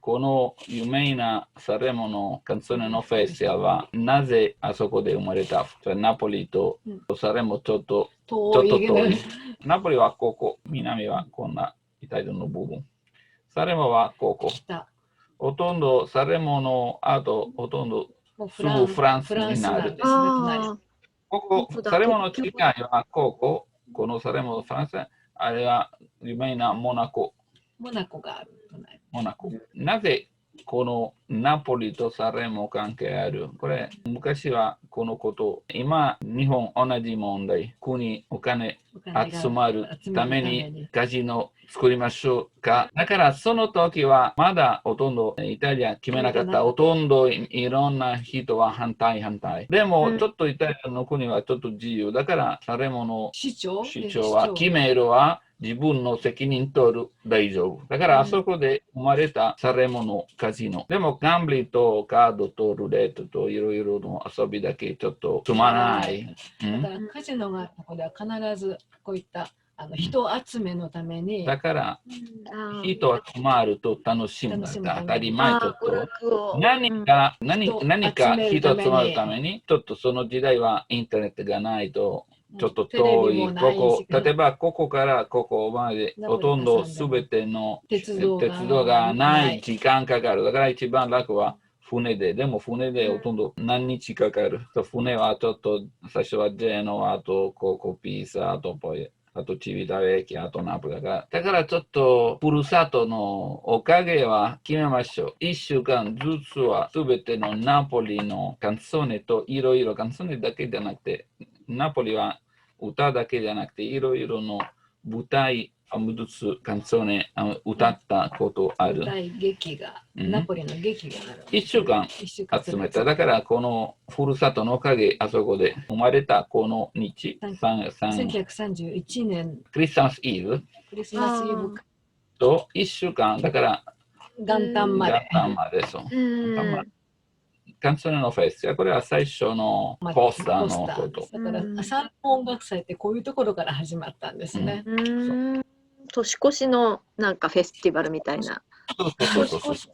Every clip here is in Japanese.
この有名なサレモのカンツォネのフェスティバルはなぜあそこで生まれた？ナポリとサレモちょっと遠い。ナポリはここ、南はこんなイタリアの部分。サレモはここ。ほとんどサレモの後、ほとんどすぐフランスになる。ここ、サレモの違いはここ、このサレモのフランス、あれは有名なモナコ。モナコがある。モナコ。なぜこのナポリとサレモ関係ある？これ、昔はこのこと、今、日本同じ問題。国、お金集まるためにカジノ作りましょうか。だからその時はまだほとんどイタリア決めなかった。ほとんどいろんな人は反対。でもちょっとイタリアの国はちょっと自由。だからサレモの市長は決めるは自分の責任取る大丈夫。だからあそこで生まれたサレモのカジノ。でもガンブリとカードとルーレットといろいろの遊びだけちょっとつまらない。だからカジノがあるところでは必ずこういった人集めのために。だから人集まると楽しむ。当たり前ちょっと。何か人集まるために、ちょっとその時代はインターネットがないと。ちょっと遠い、例えばここからここまでほとんどすべての鉄道がない時間かかる。だから一番楽は船で、でも船でほとんど何日かかる。船はちょっと最初はジェノワ、あとココピーサ、あとチビタベキ、あとナポリだから。だからちょっとふるさとのおかげは決めましょう。1週間ずつはすべてのナポリのカンツォネといろいろカンツォネだけじゃなくて、ナポリは歌だけじゃなくていろいろの舞台ずつカンツォネ歌ったことある。舞台劇が、ナポリの劇がある。1週間集めた。だからこのふるさとのおかげ、あそこで生まれたこの日、1931年クリスマスイブと1週間、だから元旦まで。そう。カンツォネのフェスティバル、これは最初のポスターのこと。だから三本音楽祭ってこういうところから始まったんですね。年越しのなんかフェスティバルみたいな。年越しで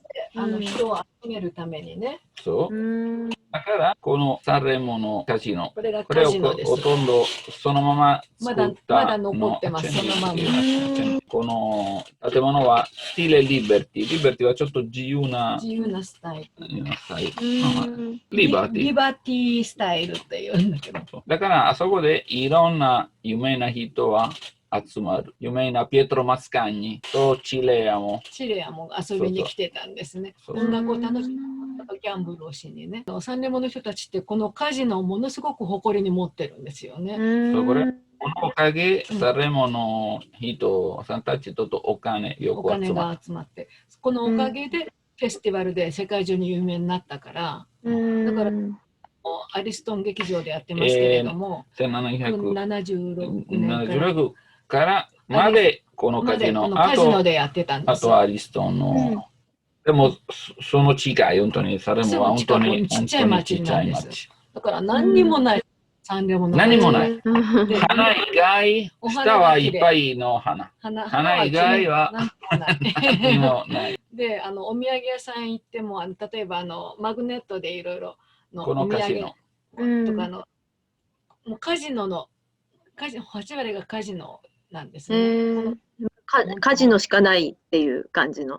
人を集めるためにね。そう。だからこのサレモのカジノ、これがカジノです。ほとんどそのまま作ったまだ残ってます。そのまま。この建物はスティレリベルティ。リベルティはちょっと自由なスタイル。リバティスタイルって言うんだけど。だからあそこでいろんな有名な人は集まる。有名なピエトロ・マスカーニとチレアも遊びに来てたんですね。音楽を楽しむギャンブルをしにね。サンレモの人たちってこのカジノをものすごく誇りに持ってるんですよね。このおかげ、サレモの人さんたちとお金よく集まって、このおかげでフェスティバルで世界中に有名になったから、だからアリストン劇場でやってますけれども、1776年からまでこのカジノでやってたんです。あとアリストンの。でもその違い、本当にサレモは本当にちっちゃい町なんです。だから何にもない。何もない。花以外、下はいっぱいの花。花以外は何もない。で、お土産屋さん行っても、例えばマグネットでいろいろのお土産とかもうカジノ8割がカジノなんですね。カジノしかないっていう感じの。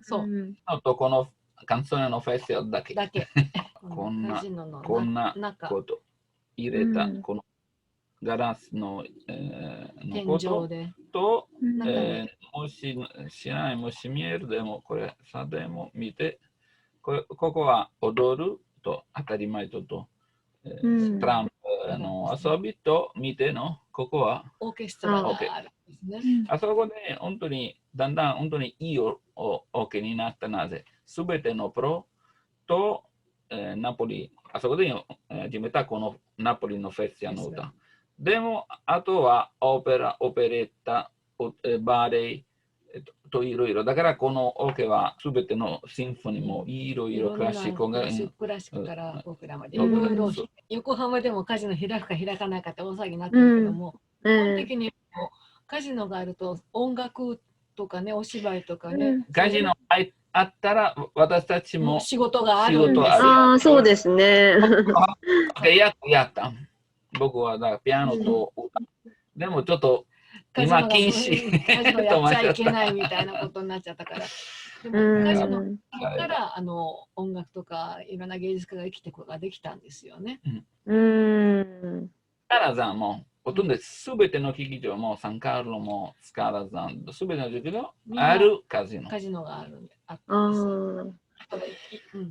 そう。とこのカンツォネのフェスティバルだけ。こんなこと入れた、このガラスのことと、もし見えるでも、これ、さでも見て、ここは踊ると当たり前と、トランプの遊びと見ての、ここはオーケストラがあるんですね。あそこで本当にだんだん本当にいいオーケになったなぜ、すべてのプロとナポリ、あそこで始めたこのナポリのフェスティバルの歌。でも、あとはオペラ、オペレッタ、バレエといろいろ。だからこのオケはすべてのシンフォニーもいろいろクラシックが。クラシックからオペラまでいろいろ。横浜でもカジノ開くか開かないかって大騒ぎになってるけども、基本的にカジノがあると音楽とかね、お芝居とかね。カジノ入っあったら私たちも仕事があるんですよ。ああ、そうですね。やった。僕はだからピアノと歌。でもちょっと今禁止。カジノやっちゃいけないみたいなことになっちゃったから。でもカジノから音楽とかいろんな芸術家が生きていくことができたんですよね。スカラザンもほとんどすべての劇場もサンカールもスカラザンすべての劇場あるカジノ。カジノがあるんで。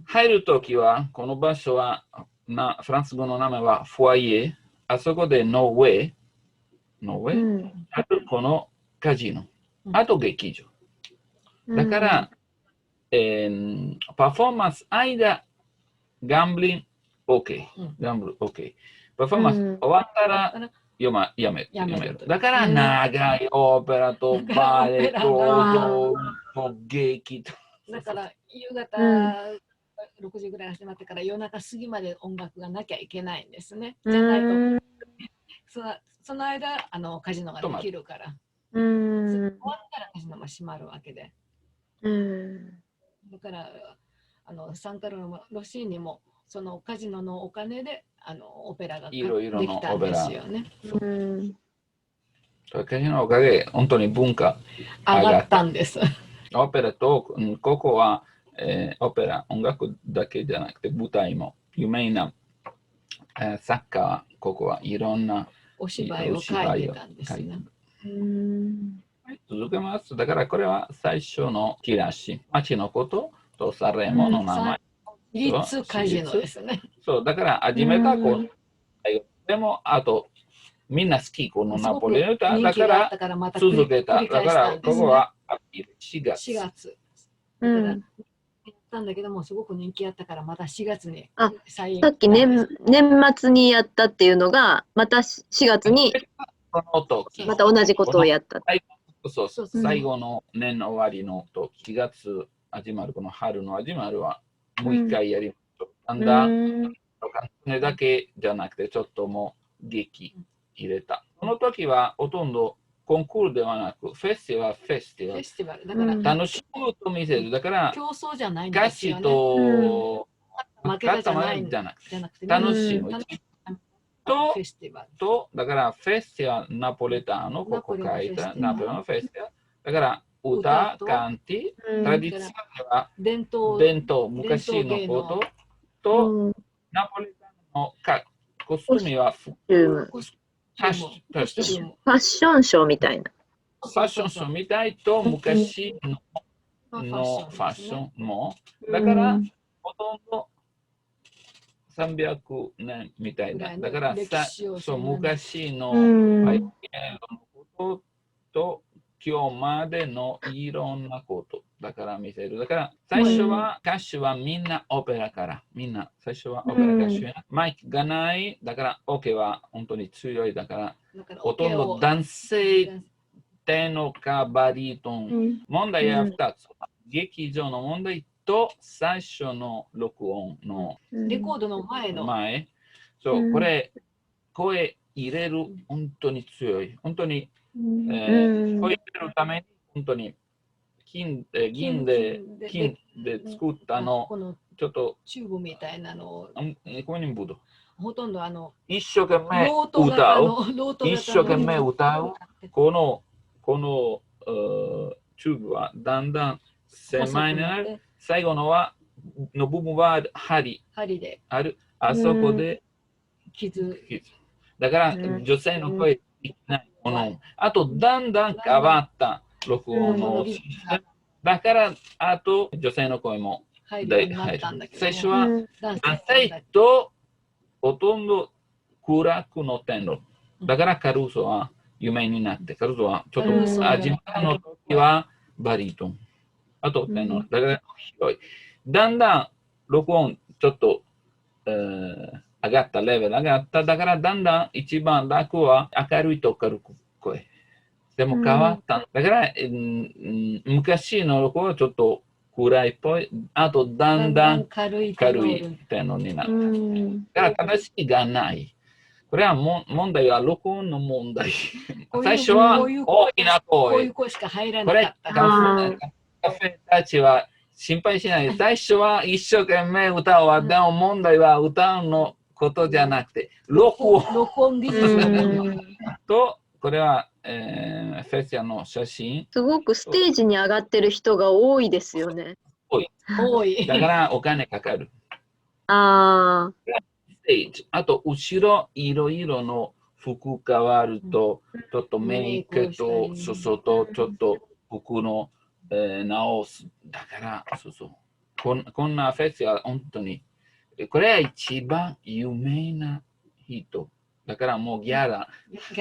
入るときはこの場所はフランス語の名前はフォアイエ。あそこでノーウェイ。あとこのカジノ。あと劇場。だから、パフォーマンス間、ガンブリング、OK。ガンブル、OK。パフォーマンス終わったら、やめる。だから、長いオペラとバレエと劇と。だから、夕方6時ぐらい始まってから夜中過ぎまで音楽がなきゃいけないんですね。じゃないと、その間、カジノができるから。終わったらカジノも閉まるわけで。だからサンカルロシーニもそのカジノのお金でオペラができたんですよね。カジノのおかげで本当に文化上がったんです。オペラとここは、オペラ音楽だけじゃなくて舞台も有名な、サッカーここはいろんなお芝居を書いてたんですね。続けます。だからこれは最初のチラシ。町のこととサレモの名前。リッツカジノですね。そう、だから始めた子。でも、あと、みんな好き、このナポレオンだから続けた。だからここは4月。4月。やったんだけども、すごく人気あったから、また4月に。さっき年末にやったっていうのが、また4月に、また同じことをやった。そうそう、最後の年の終わりのと4月始まる、この春の始まるはもう一回やりましょう。だんだん、ねだけじゃなくて、ちょっともう劇入れた。この時はほとんどコンクールではなく、フェスティバル。だから楽しむと見せる。だから、競争じゃないんですよね。歌詞と負けたじゃなくて、楽しむ。と、だからフェスティバルナポレターノ、ここ書いたナポレのフェスティバル。だから歌、カンティ、トラディションは伝統、昔のことと、ナポレターノのコスチュームはファッションショーみたいな。ファッションショーみたいと昔のファッションも。だから、ほとんど300年みたいな。だから、昔のことと今日までのいろんなこと。だから見せる。だから最初は歌手はみんなオペラから。みんな最初はオペラ歌手や。マイクがない。だからオケは本当に強い。だからほとんど男性テノかバリトン。問題は2つ。劇場の問題と最初の録音のレコードの前。そう、これ声入れる本当に強い。本当に声入れるために本当に銀で作ったの、ちょっとチューブみたいなのをほとんど一生懸命歌う。一生懸命歌う。このチューブはだんだん狭いになる。最後の部分は針である。あそこで傷。だから女性の声できないもの。あとだんだん変わった録音のシステム。だからあと女性の声も入る。最初は男性とほとんど暗くのテノ。だからカルーソは有名になって、カルーソはちょっと始まりの時はバリトン。あとテノ。だから広い。だんだん録音ちょっと上がった、レベル上がった。だからだんだん一番楽は明るいと軽く声。でも変わった。だから、昔の録音はちょっと暗いっぽい。あとだんだん軽いテノになった。だから正しいがない。これは問題は録音の問題。最初は大きな声。こういう声しか入らなかった。カフェたちは心配しない。最初は一生懸命歌うわ。でも問題は歌うのことじゃなくて、録音技術と、これは、フェスヤの写真。すごくステージに上がってる人が多いですよね。多い。だからお金かかる。ああ。ステージ。あと、後ろ、いろいろの服変わると、ちょっとメイクと、ちょっと服の、直す。だから、こんなフェスは本当に、これは一番有名な人。だからもうギャ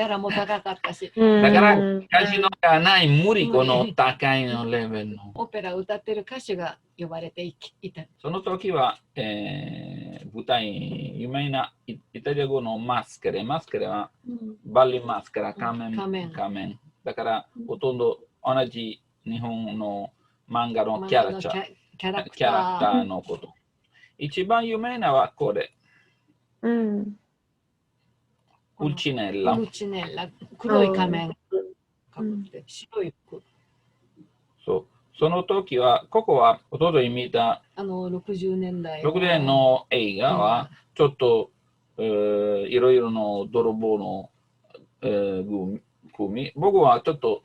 ラも高かったし。だからカジノがない無理この高いのレベルの。オペラ歌ってる歌手が呼ばれていた。その時は、舞台、有名なイタリア語のマスケレは、バリマスケラ、仮面。だから、ほとんど同じ日本の漫画のキャラクターのこと。一番有名なはこれ。ウルチネッラ。黒い仮面。白い服。その時は、ここは、おととい見た、60年代。60年の映画は、ちょっと、いろいろの泥棒の、組。僕はちょっと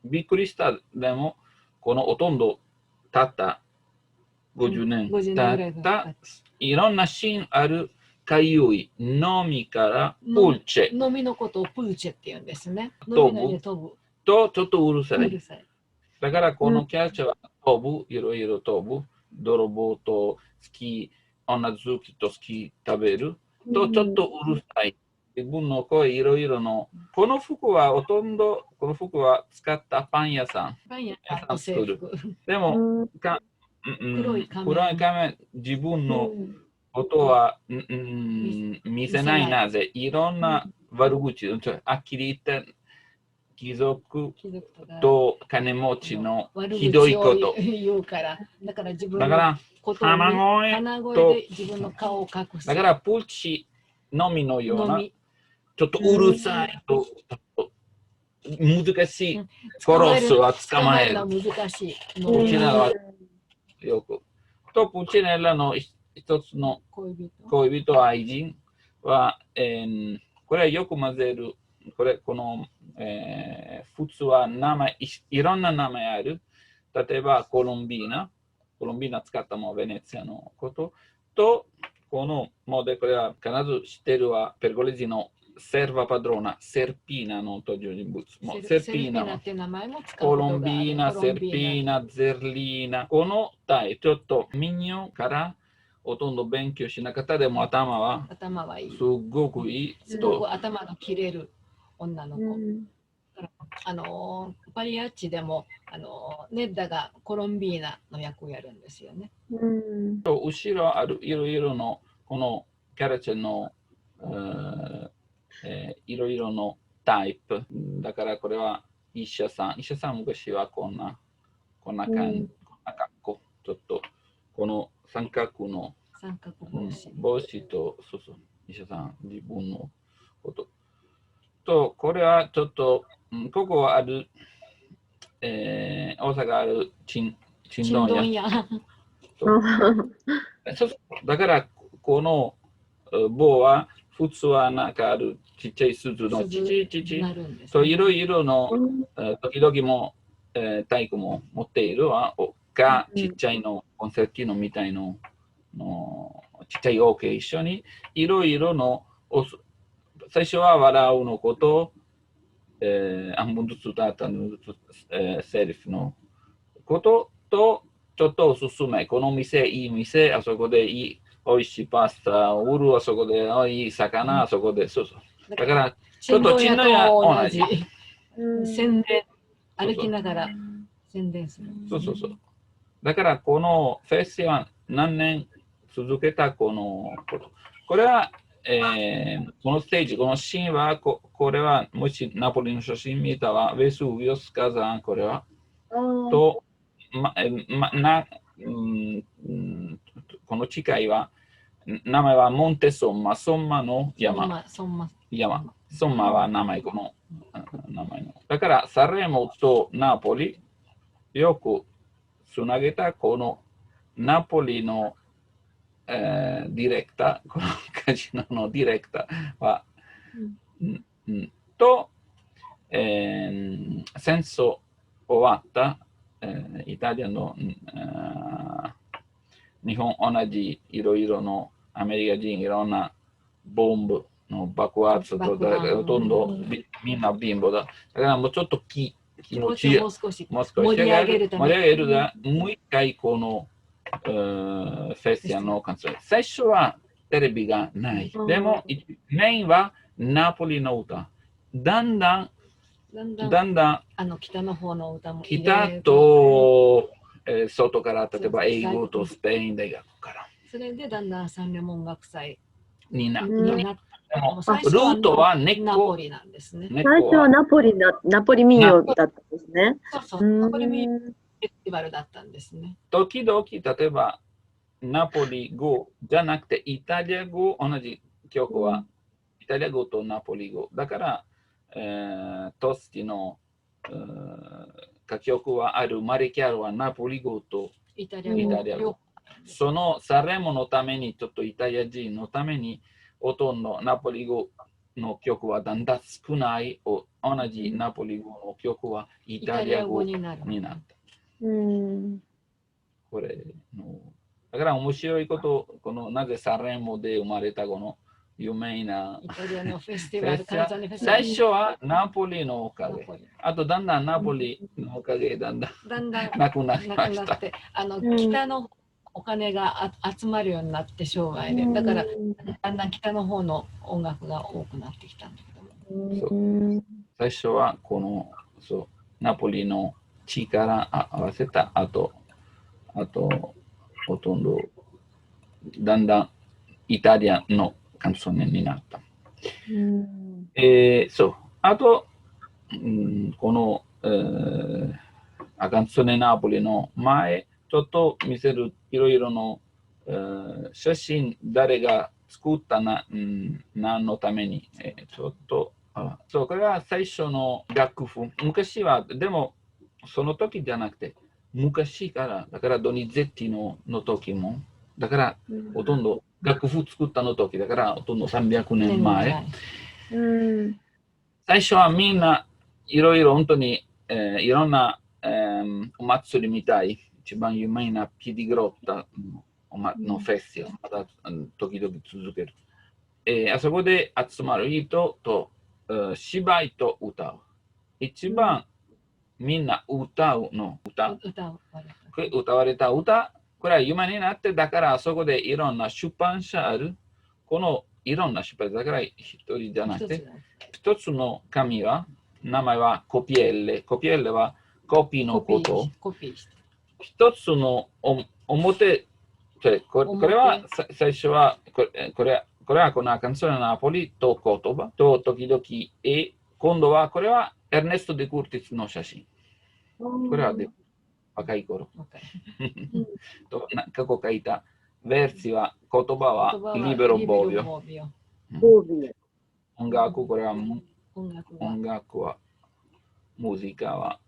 びっくりした。でも、このほとんどたった50年経った、いろんなシーンある。かゆい、飲みからプーチェ。飲みのことをプーチェって言うんですね。飛ぶ。と、ちょっとうるさい。だからこのキャラクターは飛ぶ、いろいろ飛ぶ。泥棒と好き、女好きと好き食べる。と、ちょっとうるさい。自分の声いろいろの。この服はほとんど、この服は使ったパン屋さん。作る。でも、黒い仮面、自分のことは、見せないなぜ、いろんな悪口、あっきり言って、貴族と金持ちのひどいこと。言うから、だから自分のことを鼻声で自分の顔を隠す。だからプーチのみのような、ちょっとうるさいと、難しい。殺すは捕まえる。難しい。プーチネッラはよく。と、プーチネッラの一つの恋人愛人は、これはよく混ぜる。この、普通は名前、いろんな名前ある。例えばコロンビーナ使ったもベネツィアのことと、このもうでこれは必ず知ってるはペルゴレジのセルバパドローナ、セルピーナの登場人物。セルピーナって名前も使う。コロンビーナ、セルピーナ、ゼルリーナ。この体、ちょっとミニオンからほとんど勉強しなかったでも頭はいい。すごくいい。すごく頭の切れる女の子。パリアッチでもネッダがコロンビーナの役をやるんですよね。後ろあるいろいろのこのキャラクターのいろいろのタイプ。だからこれは医者さん昔はこんな感じ、格好。ちょっとこの三角の帽子と、医者さん自分のこと。と、これはちょっと、ここはある、大阪あるチンドン屋。だから、この棒は普通はなんかあるちっちゃい鈴のちといろいろの時々も太鼓も持っているわがちっちゃいのコンセルティーノみたいのちっちゃいオーケー一緒にいろいろの最初は笑うのこと、半分ずつだったのずつ、セリフのことと、ちょっとおすすめ。この店、いい店、あそこでいい、おいしいパスタを売る、あそこでいい魚、あそこで、だから、ちょっとチンドン屋同じ。宣伝、歩きながら宣伝する。だから、このフェスは何年続けたこのこと。これは、このステージ、このシーンは、これは、もしナポリの写真見たら、ベスービオス火山、これは、と、この近いは、名前はモンテソンマ、ソンマの山。ソンマは名前、この名前の。だから、サレモとナポリ、よくつなげたこのナポリの、ディレクター、このカジノのディレクターは、と、戦争終わった、イタリアの、日本同じいろいろのアメリカ人いろんなボンブの爆発とほとんどみんな貧乏だ。だからもうちょっと気持ちを盛り上げるが、もう一回このフェスティアの感想。最初はテレビがない。でもメインはナポリの歌。だんだん北の方の歌も北と外から例えば英語とスペイン大学から。それでだんだん三連音楽祭になった。ルートはナポリなんですね。最初はナポリ民謡だったんですね。そうそう、ナポリ民謡フェスティバルだったんですね。時々、例えばナポリ語じゃなくてイタリア語、同じ曲はイタリア語とナポリ語。だから、トスティの歌曲はあるマリキャルはナポリ語とイタリア語。そのサレモのために、ちょっとイタリア人のために、ほとんどナポリ語の曲はだんだん少ない。同じナポリ語の曲はイタリア語になった。これのだから面白いこと、このなぜサレモで生まれたこの有名なイタリアのフェスティバル、最初はナポリのおかげ。あとだんだんナポリのおかげだんだんなくなりました。北のお金が集まるようになって生涯で、だからだんだん北の方の音楽が多くなってきたんだけど、最初はこのナポリの力合わせた後ほとんどだんだんイタリアのカンソネになった。あと、この、カンソネナポリの前、ちょっと見せるいろいろの、写真、誰が作った何のために、ちょっと、これは最初の楽譜。昔は、でも、その時じゃなくて、昔から、だからドニゼッティの時も、だからほとんど楽譜作ったの時だからほとんど300年前。最初はみんないろいろ本当に、いろんな、お祭りみたい。一番有名なピディグロッタのフェスティバル、また時々続ける。あそこで集まる人と、芝居と歌う。一番みんな歌うの歌われた歌、これは有名になって、だからあそこでいろんな出版社ある。このいろんな出版社だから一人じゃなくて、一つの紙は、名前はコピエッレ。コピエッレはコピーのこと。一つの表、これは最初は、これはこのカンソネナポリと言葉と時々今度はこれはエルネスト・デ・クーティスの写真。これは若い頃。過去書いたベースは言葉はリベロ・ボービオ。音楽、これは音楽はミュージカは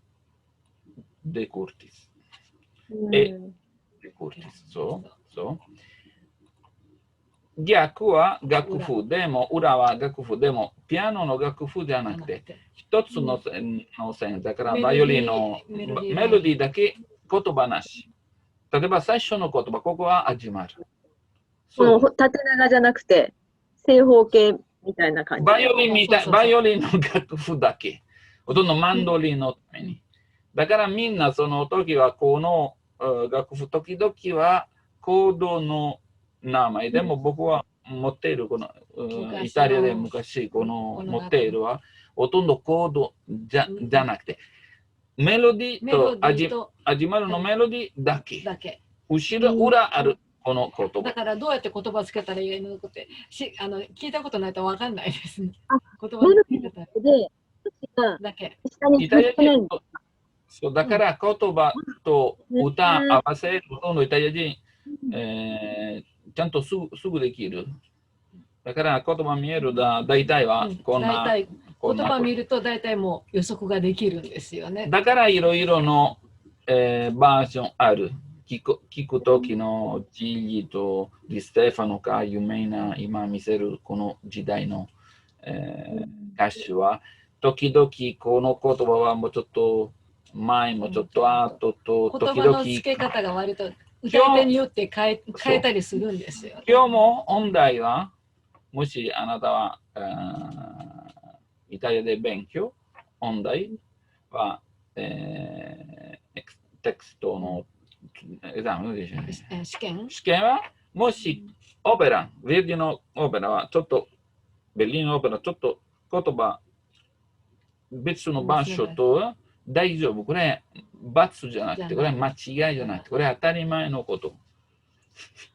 デ・クーティス。デ・クーティス。そう。逆は楽譜でも、裏は楽譜でも、ピアノの楽譜じゃなくて、一つの線、だからバイオリンのメロディーだけ言葉なし。例えば最初の言葉、ここは始まる。縦長じゃなくて、正方形みたいな感じ。バイオリンの楽譜だけ。ほとんどマンドリンのために。だからみんなその時はこの楽譜、時々はコードの名前でも僕は持っているこのイタリアで昔この持っているはほとんどコードじゃなくてメロディーと始まるのメロディーだけ。後ろ裏あるこの言葉。だからどうやって言葉つけたらいいのって聞いたことないと分かんないですね。言葉つけたらだけ。イタリア人そうだから言葉と歌合わせるほとんどイタリア人ちゃんとすぐできる。だから言葉見えるだ大体はこんな。言葉見ると大体もう予測ができるんですよね。だからいろいろの、バージョンある。聞くときのジリとディステファノが有名な今見せるこの時代の、歌手は、時々この言葉はもうちょっと前もちょっと後と時々言葉の付け方が割と歌い手によって変えたりするんですよ。今日も音大は、もしあなたはイタリアで勉強、音大は、テクストの試験は、もしオペラ、ヴェルディのオペラはちょっと、ベルリンのオペラちょっと言葉、別の場所とは大丈夫。これ罰じゃなくて、これ間違いじゃなくて、これ当たり前のこと。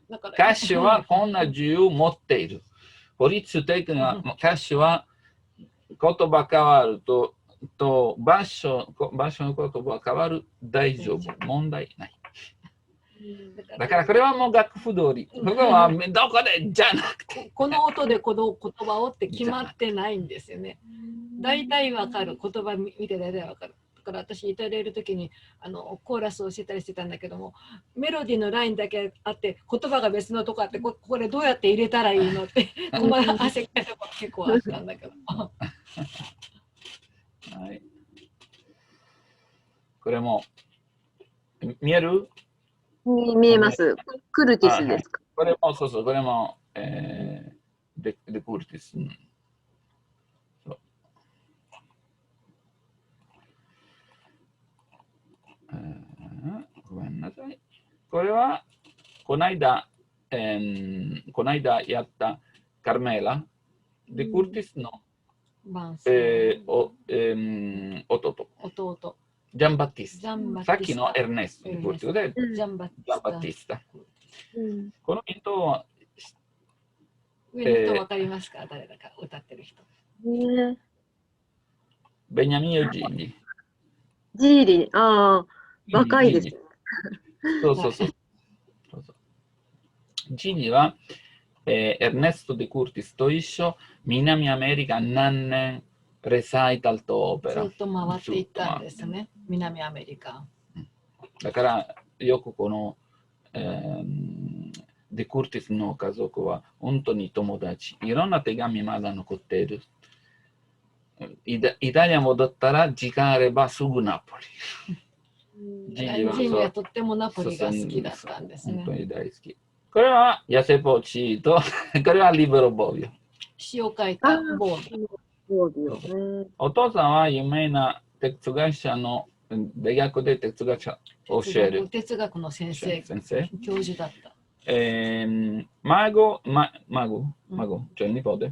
歌手はこんな自由を持っている。法律的な歌手は言葉変わると場所の言葉変わる。大丈夫。問題ない。だからこれはもう楽譜通り。ここはどこでじゃなくて。この音でこの言葉をって決まってないんですよね。大体わかる。言葉見て大体わかる。だから私イタリアいる時にコーラスをしてたりしてたんだけども、メロディーのラインだけあって言葉が別のとこあって、これどうやって入れたらいいのって汗かいたこと結構あったんだけど。はい、これも見える？見えます。クルティスですか？これも、そうそう、これも、デクルティス。ごめんなさい。これは、この間やったカルメラ、デクルティスの、弟。ジャンバティスタ。さっきのエルネストで、ジャンバティスタ。この人は、上の人分かりますか？誰だか歌ってる人。ベニャミン・ジーリ。ジーリ、若いです。そう。ジーリは、エルネスト・デ・クルティスと一緒、南アメリカ何年レサイタルとオペラ。ずっと回っていったんですね、南アメリカ。だから、よくこの、デ・クルティスの家族は本当に友達。いろんな手紙まだ残っている。イタリア戻ったら時間あればすぐナポリ。ジーニはとってもナポリが好きだったんですね。本当に大好き。これはヤセポチと、これはリベロ・ボビオ。詩を書いたボビオ。お父さんは有名な哲学者の大学で哲学者を教える。哲学の先生、教授だった。孫、ちょいにぽで。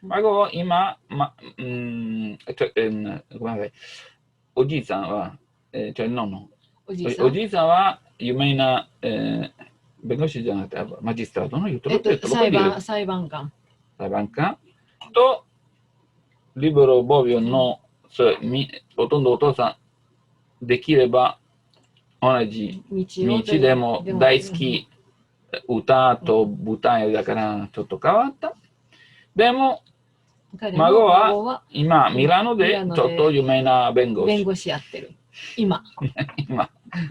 孫は今、ごめんなさい。おじいさんは、おじいさんは有名な、弁護士じゃなくて、マジスタートの裁判官と、リベロ・ボビオの、ほとんどお父さん、できれば同じ道でも大好き。歌と舞台だからちょっと変わった。でも、孫は今、ミラノでちょっと有名な弁護士やってる。今。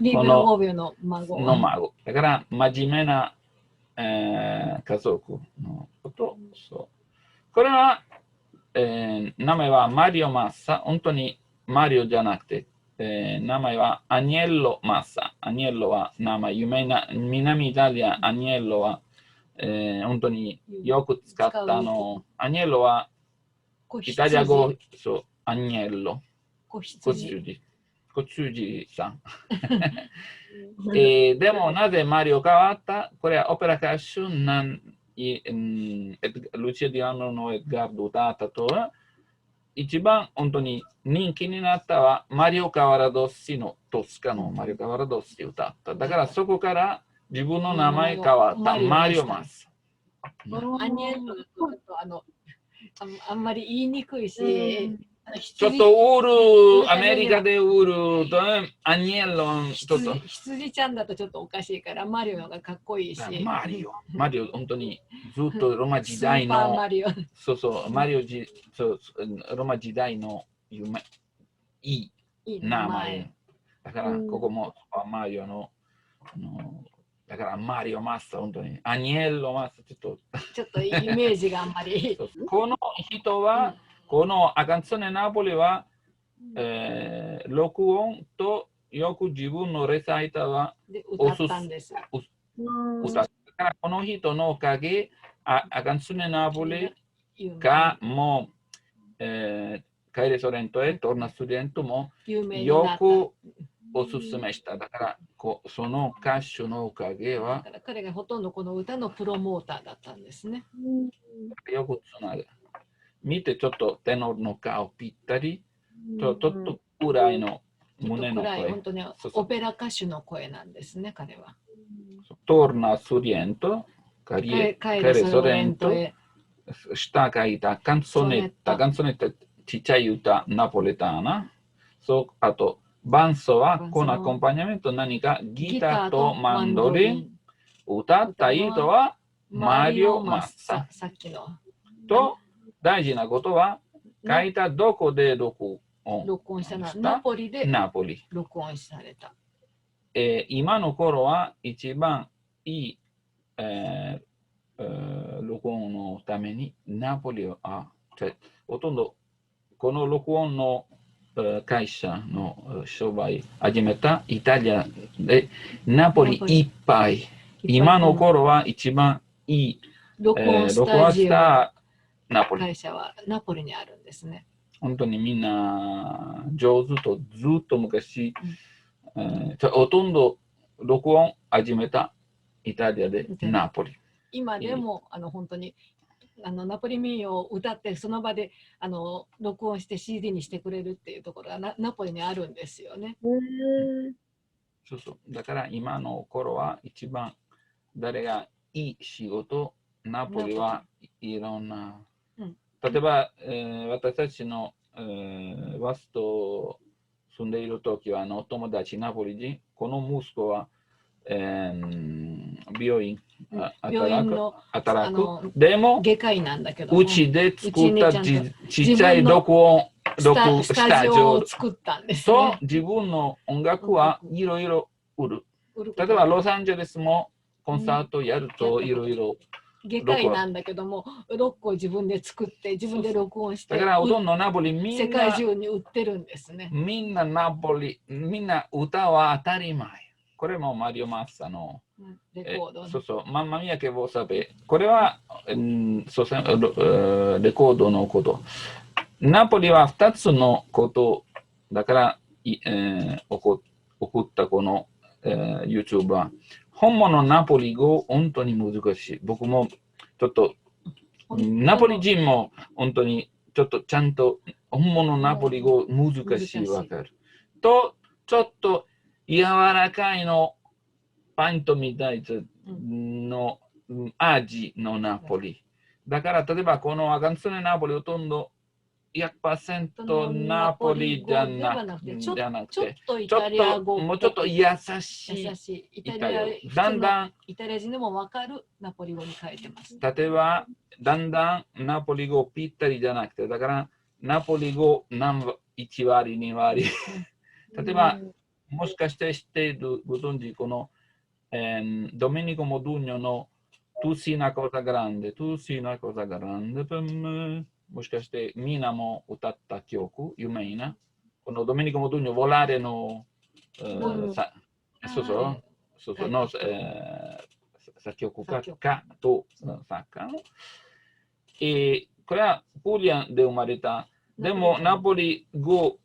リベロ・ボビオの孫。だから、真面目な、家族のこと。これは、名前はマリオ・マッサ。本当にマリオじゃなくて、名前はアニエッロ・マッサ。アニエッロは名前有名な南イタリア。アニエッロは、本当によく使ったの。アニエッロはイタリア語、そう、アニエッロ。子羊さん。でもなぜマリオ変わった？これはオペラ歌手ルチア・ディアノのエッガード歌ったとは、一番本当に人気になったはマリオ・カワラドッシのトスカのマリオ・カワラドッシ歌った。だからそこから自分の名前変わった。マリオ・マス。アニエルのあんまり言いにくいし、ちょっとウール、アメリカでウールとアニエロン、ちょっと。羊ちゃんだとちょっとおかしいから、マリオがかっこいいし。マリオ、本当にずっとロマ時代の。マリオ。そう、ロマ時代のいい名前。だから、ここもマリオのだからマリオマッサ、本当に。アニエロマッサ、ちょっとイメージがあんまり。この人は、このアカンツォネナポリは、録音とよく自分のレサイターは歌ったんです。歌ったから、この人のおかげ、アカンツォネナポリがもう、カイレソレントへトーナスレントもよくおすすめした。だからその歌手のおかげは。だから彼がほとんどこの歌のプロモーターだったんですね。よくつながる。見てちょっとテノールの顔ぴったり。ちょっと暗いの胸の声。本当にオペラ歌手の声なんですね、彼は。トーナスレント、カイレソレント。下書いたカンソネッタ、ちっちゃい歌、ナポレターナ。あと、伴奏はこのアコンパニアメント何かギターとマンドリン。歌った人はマリオ・マッサ。さっきの。と、大事なことは、書いたどこで録音したのはナポリで録音された。今の頃は一番いい、録音のためにナポリを、ほとんどこの録音の会社の商売始めたイタリアでナポリいっぱい。今の頃は一番いい録音したナポリ。会社はナポリにあるんですね。本当にみんな上手とずっと昔、ほとんど録音始めたイタリアでナポリ。今でも本当にナポリ民謡を歌ってその場で録音して CD にしてくれるっていうところがナポリにあるんですよね。そうそう。だから今の頃は一番誰がいい仕事、ナポリはいろんな。例えば、私たちの、ワスト住んでいるときはお友達ナポリ人、この息子は、病院働く。でも、外科医なんだけどうちで作ったちっちゃい録音スタジオを作ったんです、ね。と自分の音楽はいろいろ売る。例えばロサンゼルスもコンサートやるといろいろ。外科医なんだけども、6個自分で作って自分で録音して、だからほとんどナポリみんな世界中に売ってるんですね。みんなナポリ、みんな歌は当たり前。これもマリオ・マッサのレコード。そうそう、マンマミヤケボサベ。これはレコードのこと。ナポリは2つのことだから送ったこの、YouTube は。本物ナポリ語、本当に難しい。僕もちょっと、ナポリ人も本当にちょっとちゃんと本物ナポリ語難しいわかる。と、ちょっと柔らかいのパンとみたいの味のナポリ。だから例えばこのアガンツネナポリほとんど 100% ナポリじゃなくて、ちょっとイタリア語、もうちょっと優しい。イタリア人でも分かるナポリ語に書いてます。例えば、だんだんナポリ語ぴったりじゃなくて、だからナポリ語1割、2割。例えば、もしかして知っているご存知、この、ドメニコ・モドゥーニョのTu sei una cosa grande, tu sei una cosa grande per me。もしかしてみんなも歌った曲、有名な。このドメニコ・モドゥーニョ、ボラーレの、そうの、作曲家と作家の。これはプリアンで生まれた。でも、ナポリ語、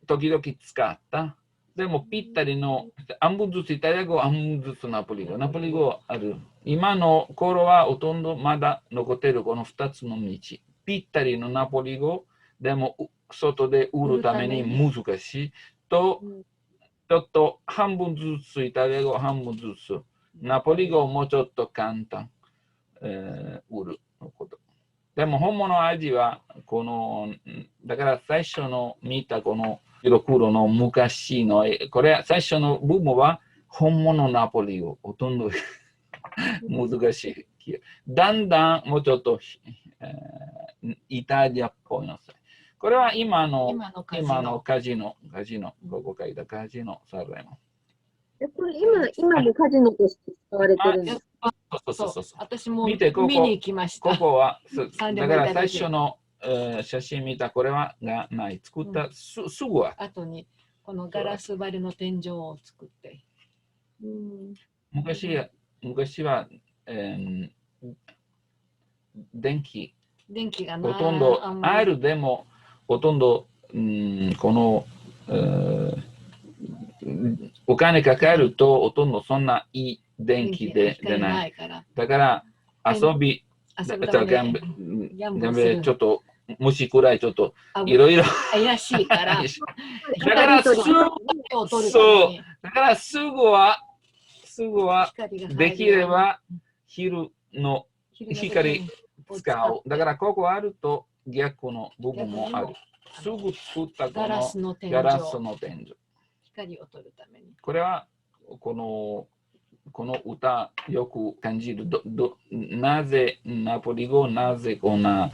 時々使った。でも、ぴったりの、半分ずつイタリア語、半分ずつナポリ語。ナポリ語ある。今の頃はほとんどまだ残っているこの2つの道。ぴったりのナポリ語、でも外で売るために難しいと、ちょっと半分ずつイタリア語、半分ずつ。ナポリ語もうちょっと簡単、売るのこと。でも本物味は、この、だから最初の見たこの白黒の昔の、これ最初の部分は本物ナポリ語、ほとんど難しい。だんだんもうちょっと、イタリアっぽいのさ。これは今のカジノ、ここ書いたカジノ、サルレモ。これ今もカジノとして使われてるんですか？そう。私も見て、見に行きました。ここは、だから最初の写真見たこれはがない。作ったすぐは。後にこのガラス張りの天井を作って。昔は、電気がほとんどあるでも、ほとんど、この、お金かかると、ほとんどそんないい電気でない。だから遊び、ちょっと虫くらいちょっといろいろ怪しいから。だからすぐはできれば昼の光使う。だからここあると逆の部分もある。すぐ作ったこのガラスの天井。光を取るために。これはこの歌よく感じる。なぜナポリ語、なぜこんな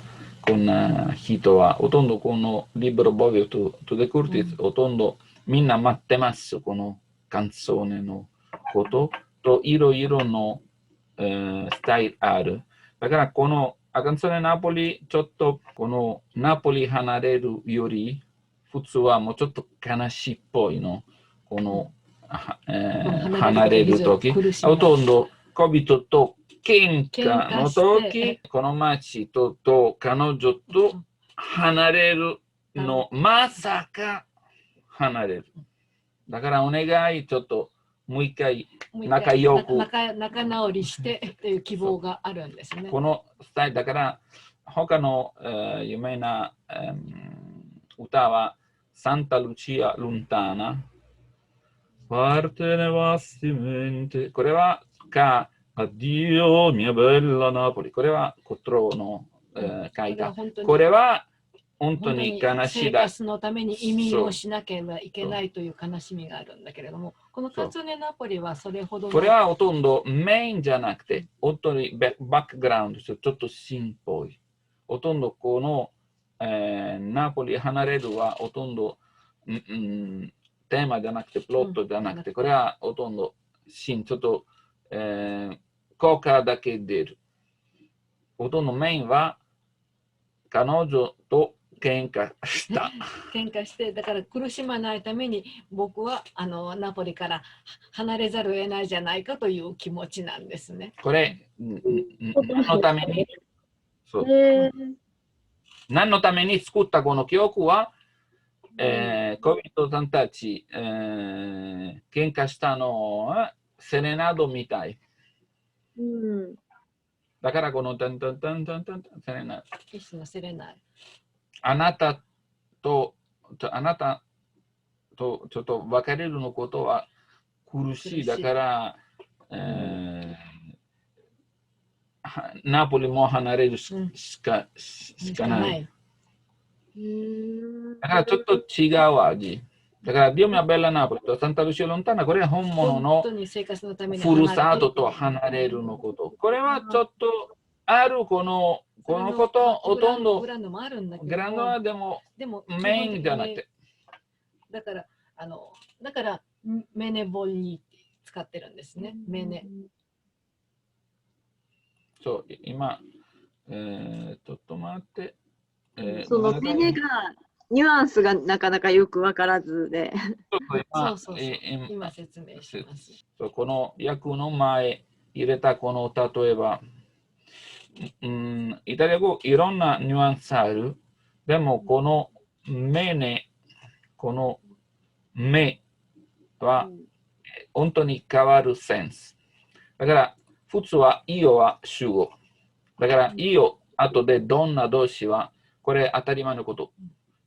人は、ほとんどこのリブロボビオとデクルティス、ほとんどみんな待ってます。このカンソーネのことといろいろの、スタイルある。だからこのカンソーネナポリ、ちょっとこのナポリ離れるより、普通はもうちょっと悲しいっぽいの。この離れるとき、ほとんど恋人と喧嘩のとき、この町と彼女と離れるの、まさか離れる。だからお願い、ちょっともう一回仲良く。仲直りしてという希望があるんですね。このスタイルだから、他の、有名な、歌は、サンタルチア・ルンターナ。これは、Addio mia bella Napoli。これは、コトロの、書いた。これは、本当に悲しい。生活のために移民をしなければいけないという悲しみがあるんだけれども、このカツネナポリはそれほど。これはほとんどメインじゃなくて、本当にバックグラウンド、ちょっとシーンっぽい。ほとんどこの、ナポリ離れるはほとんど、テーマじゃなくて、プロットじゃなくて、これはほとんどシーン、ちょっと、効果だけ出る。ほとんどメインは彼女と喧嘩した。喧嘩して、だから苦しまないために僕はナポリから離れざるを得ないじゃないかという気持ちなんですね。これ、何のために何のために作ったこの記憶は、恋人さんたち、喧嘩したのはセレナードみたい。だからこのタンタンタンタンタンセレナード。一のセレナード。あなたとちょっと別れるのことは苦しい。だから、ナポリも離れるしかない。だからちょっと違う味。だから、Dio mia bella Napoli とサンタルシオ・ロンタナ、これは本物のふるさとと離れるのこと。これはちょっとあるこのこと、ほとんどグランドはでもメインじゃなくて。だからメネボに使ってるんですね。メネ。そう、今、ちょっと待って。そのメネがニュアンスがなかなかよくわからずで。今説明します。この訳の前入れたこの例えば、イタリア語いろんなニュアンスある。でもこのメネ、この目は本当に変わるセンス。だから普通はイオは主語。だからイオ後でどんな動詞はこれ当たり前のこと。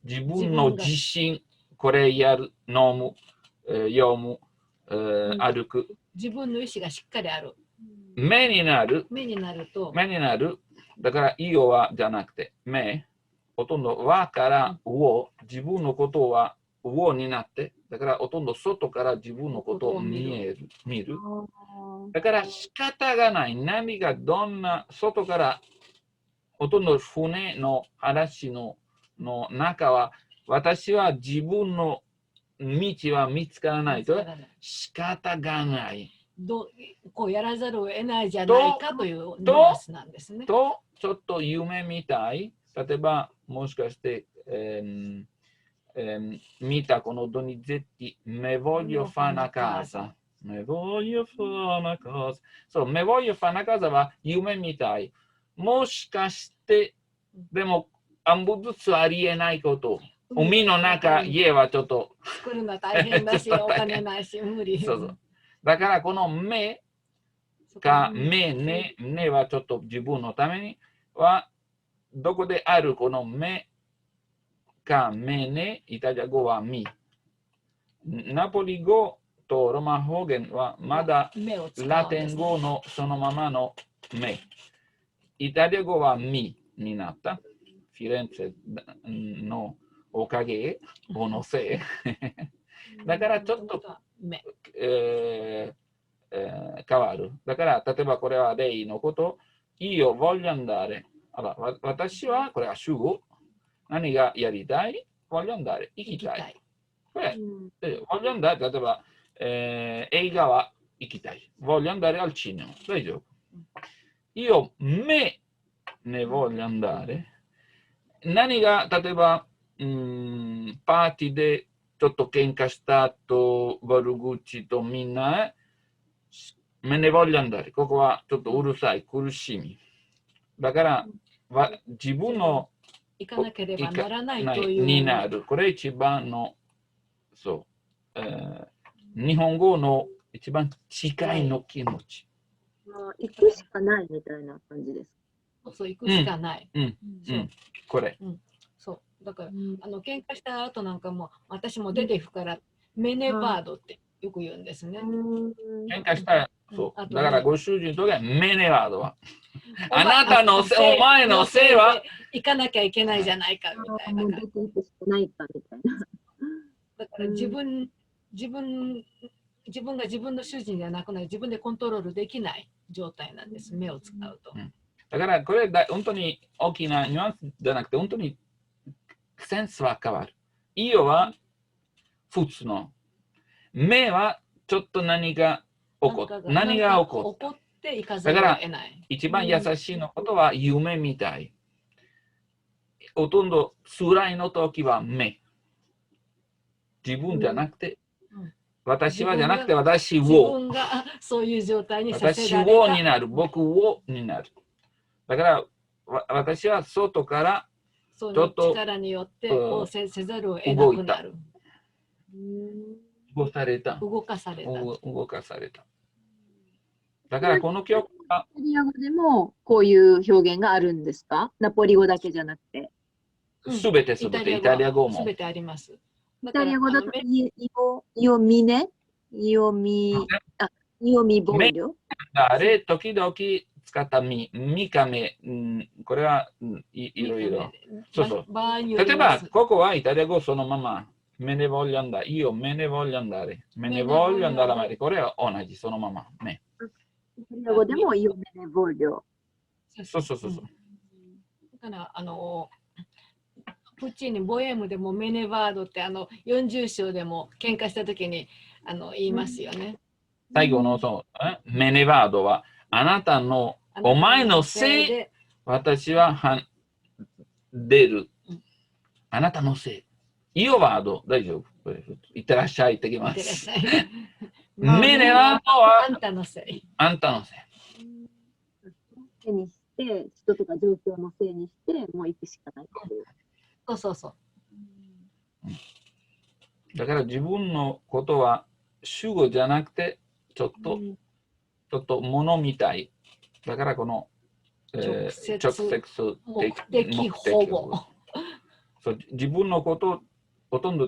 自分の自信、これやる、飲む、読む、歩く。自分の意思がしっかりある。目になる。だから、イオはじゃなくて、目。ほとんど和からを、自分のことはをになって、だからほとんど外から自分のことを見る。だから仕方がない。何がどんな外からほとんど船の話の中は私は自分の道は見つからないと仕方がない。こうやらざるを得ないじゃないかというニュアンスなんですね。と、ちょっと夢みたい。例えば、もしかして、見たこのドニゼッティ、me voglio fare una casa。me voglio fare una casa。そう、me voglio fare una casa は夢みたい。もしかして、でも、半分ずつありえないこと。海の中、家はちょっと。作るのは大変だし、お金ないし、無理。そうそう。だから、この目か目ね、ねはちょっと自分のためには、どこであるこの目か目ね、イタリア語はみ。ナポリ語とロマン方言はまだラテン語のそのままの目。イタリア語はみになった。フィレンツェのおかげのせい。だからちょっと、変わる。だから、例えばこれは例のこと、io voglio andare。私はこれは主語。何がやりたい voglio andare。行きたい。これ、voglio andare。例えば、映画は行きたい。voglio andare al cinema。大丈夫。io me ne voglio andare。何が、例えば、パーティーでちょっと喧嘩したと悪口とみんな、me ne voglio andare。ここはちょっとうるさい、苦しみ。だから、自分の行かなければならないという。になる。これ一番の、そう、日本語の一番近いの気持ち。行くしかないみたいな感じです。そう、行くしかない。これ。そう。だから、喧嘩した後なんかも、私も出ていくから、メネバードってよく言うんですね。喧嘩したら、そう。だからご主人とがメネバードは。あなたのせい、お前のせいは行かなきゃいけないじゃないかみたいな。だから自分が自分の主人じゃなくなり、自分でコントロールできない状態なんです、目を使うと。だからこれ本当に大きなニュアンスじゃなくて、本当にセンスは変わる。イオは普通の。目はちょっと何が起こった。何が起こった。だから一番優しいのことは夢みたい。ほとんど辛いの時は目。自分じゃなくて、私はじゃなくて私を。自分がそういう状態にさせられた。私をになる。僕をになる。だから私は外からちょっと力によってせざるを得なくなる。動かされた。動かされた。だからこの曲は。イタリア語でもこういう表現があるんですか？ナポリ語だけじゃなくて。すべてイタリア語も。すべてあります。イタリア語だとイオミね。イオミボイル。あれ、時々使ったミカメ、これはいろいろ。そうそう。例えば、ここはイタリア語そのまま。me ne voglio andare。io me ne voglio andare。me ne voglio andare a America。これは同じ、そのまま。ね。イタリア語でもio me ne voglio。そうそう。だから、プッチーニ、ボエムでもメネバードって40章でも喧嘩したときに言いますよね。最後のメネバードはあなたのお前のせいで私は出る。あなたのせい。イオバード大丈夫。いってらっしゃいってきます。メネバードはあんたのせい。あんたのせい。せいにして、人とか状況のせいにして、もう行くしかない。そう。だから自分のことは主語じゃなくてちょっと物みたい。だからこの、直接目的保護。自分のことほとんど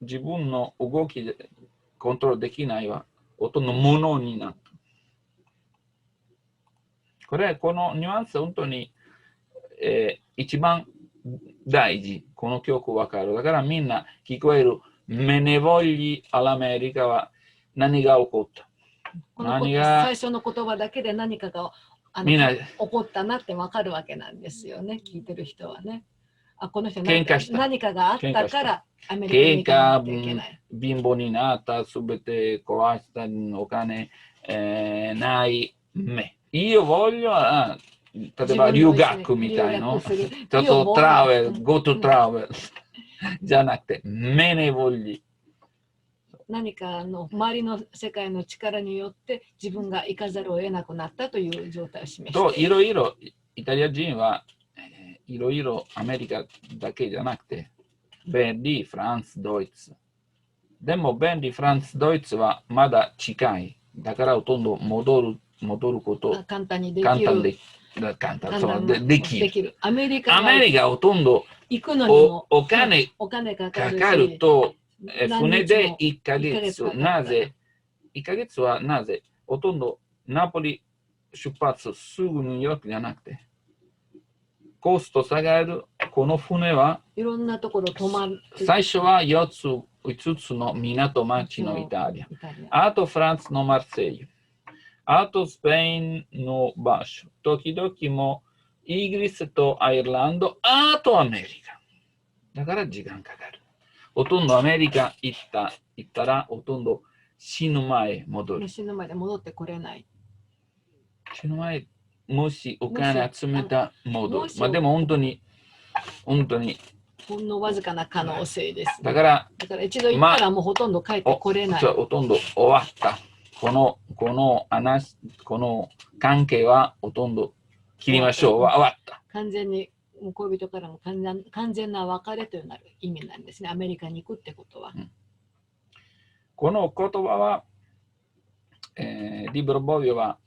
自分の動きでコントロールできないはほとんど物になった。このニュアンス本当に、一番大事。この曲わかる。だからみんな聞こえる。メネボリアラメリカは何が起こった。最初の言葉だけで何かが起こったなってわかるわけなんですよね。聞いてる人はね。この人喧嘩した。何かがあったからアメリカに行かなきゃいけない。貧乏になった、すべて壊した、お金、ない目。Io voglio, 例えば留学みたいの、ちょっとトラベル、go to travel じゃなくて、me ne voglio。何かの周りの世界の力によって自分が行かざるを得なくなったという状態を示している。と、いろいろイタリア人はいろいろアメリカだけじゃなくて、便利、フランス、ドイツ。でも便利、フランス、ドイツはまだ近い。だからほとんど戻ること簡単にできる。できる。アメリカほとんど行くのにもお金かかると、船で1ヶ月。なぜ ?1 ヶ月はなぜほとんどナポリ出発すぐニューヨークじゃなくて、コスト下がる。この船はいろんなところ泊まる。最初は5つの港町のイタリア。あとフランスのマルセイユ。あとスペインの場所。時々もイギリスとアイルランド。あとアメリカ。だから時間かかる。ほとんどアメリカ行ったらほとんど死ぬ前戻る。死ぬまで戻ってこれない。死ぬ前もしお金集めた戻る。まあでも本当にほんのわずかな可能性です。だから一度行ったらもうほとんど帰ってこれない。ほとんど終わった。この関係はほとんど切りましょう。終わった。完全に恋人からも完全な別れという意味なんですね。アメリカに行くってことは。この言葉は、リブロボビオは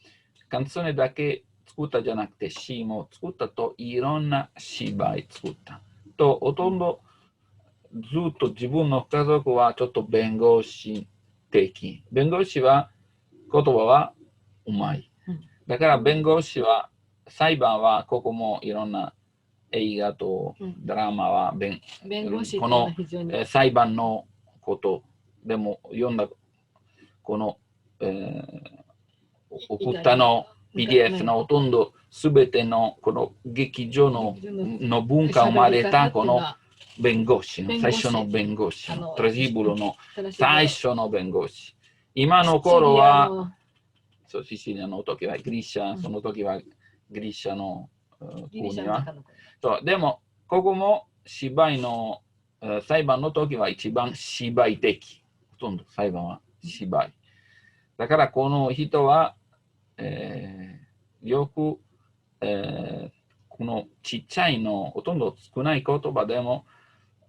カンツォネだけ作ったじゃなくて詩も作ったといろんな芝居作った。とほとんどずっと自分の家族はちょっと弁護士的。弁護士は言葉はうまい。だから弁護士は裁判はここもいろんな映画とドラマは弁護士この裁判のことでも読んだこの、送ったの PDF のほとんどすべてのこの劇場の文化を生まれたこの弁護士の最初の弁護士トラジブロの最初の弁護士今の頃はシチリアの時はギリシャその時はギリシャの国はでもここも芝居の裁判の時は一番芝居的ほとんど裁判は芝居だからこの人はよく、このちっちゃいのほとんど少ない言葉でも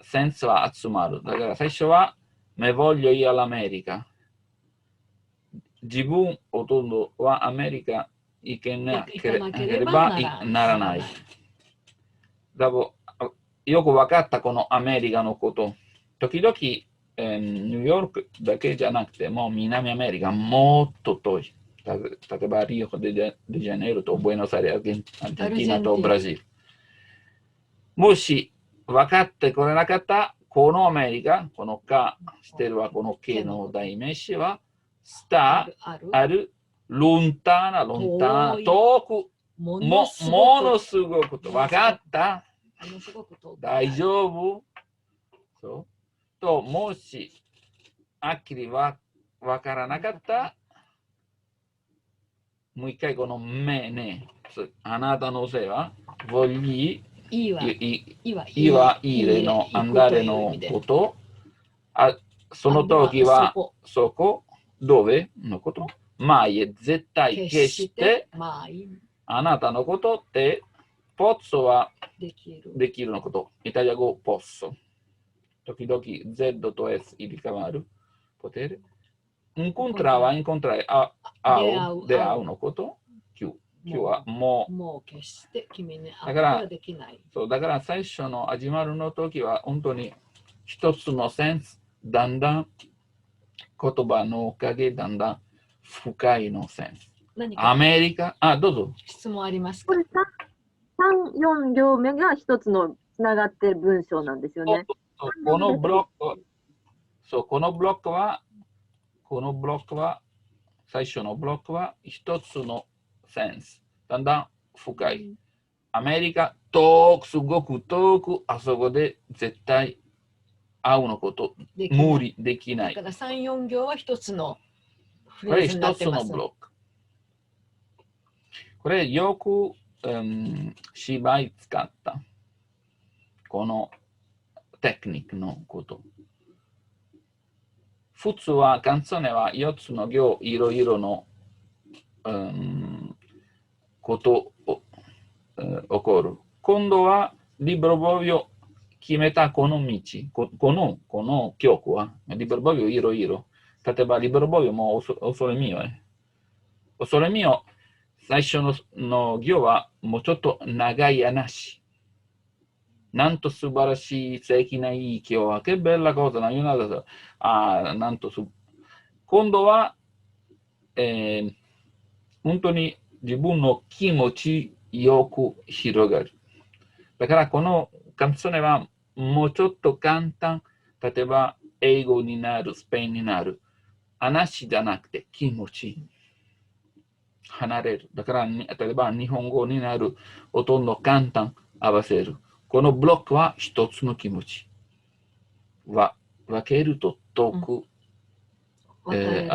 センスは集まる。だから最初はme voglio ir all'America。自分ほとんどはアメリカ行けなければならない。だからよく分かったこのアメリカのこと。時々、ニューヨークだけじゃなくても南アメリカもっと遠い。例えばリオデジャネイロとブエノスアイレス、アルゼンチンナとブラジル。もし分かってこれなかった、このアメリカ、このかしてるはこの K の代名詞は、スター、ある、lontana、遠く、ものすごくと、分かった大丈夫そうと、もし、はっきり分からなかった、もう一回この目ね、あなたのせいは、voglio、いは入れのアンダレのこと、その時はそこ、どれのこと、前絶対決して、あなたのことって、ポッソはできるのこと、イタリア語ポッソ。時々 Z と S 入り替わる。ポテル。incontrare は incontrare 出会うのこと。Q はもう決して君に会うことはできない。だから最初の始まるの時は本当に一つのセンス、だんだん言葉のおかげだんだん深いのセンス。アメリカ、どうぞ。質問ありますか？これ3、4行目が一つのつながっている文章なんですよね。このブロックは、最初のブロックは一つのセンス。だんだん深い。アメリカ、遠く、すごく遠く、あそこで絶対会うのこと、無理できない。だから3、4行は一つのフこれレーズになっ一つてます。のブロック。これよく、芝居使った。このテクニックのこと。普通はカンツォネは4つの行、いろいろの、ことを、起こる。今度はリブロボビを決めたこの道、この曲は、リブロボビをいろいろ。例えばリブロボビもおそれみよね。おそれみよ、最初の行はもうちょっと長い話。なんと素晴らしい、素敵ないい今日は、che bella cosa, なんと今度は、本当に自分の気持ちよく広がる。だからこのカンツォネはもうちょっと簡単。例えば英語になる、スペインになる。話じゃなくて気持ち。離れる。だから例えば日本語になる。ほとんど簡単合わせる。このブロックは一つの気持ち。分けると遠く。分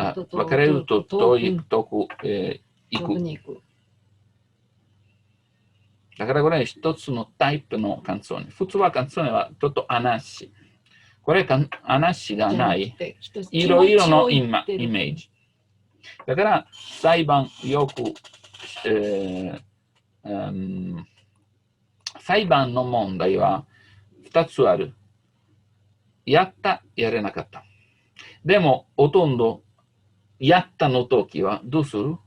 かれると遠く、行く。だからこれは一つのタイプのカンツォネ。普通はカンツォネはちょっと話。これ話がない。いろいろのイメージ。だから裁判よく、裁判の問題は2つある。やった、やれなかった。でも、ほとんどやったの時はどうする？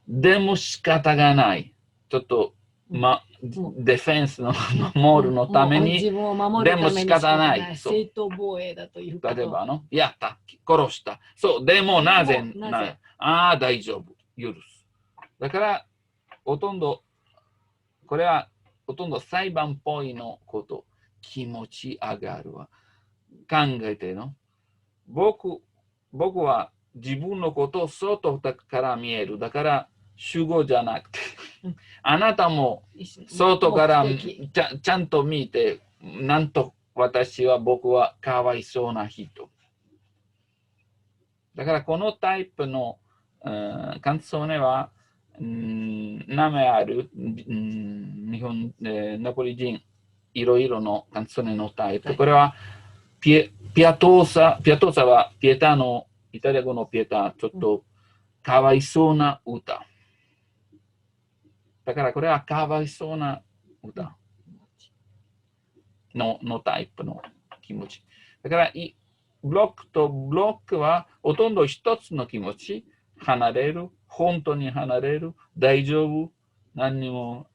でも仕方がない。ちょっと、ディフェンスの守るのために、でも仕方ない。正当防衛だということ。例えばやった、殺した。そう、でもなぜ大丈夫、許す。だから、ほとんど、これはほとんど裁判っぽいのこと、気持ち上がるわ。考えての。僕は自分のことを外から見える。だから、主語じゃなくて、あなたも外からちゃんと見て、なんと僕はかわいそうな人。だからこのタイプのカンツォネは、名前ある、日本、ナポリ人、いろいろのカンツォネのタイプ。これはピアトーサはピエタの、イタリア語のピエタ、ちょっとかわいそうな歌。だからこれはかわいそうな歌のタイプの気持ち。だからブロックとブロックはほとんど一つの気持ち。離れる、本当に離れる、大丈夫、何にも。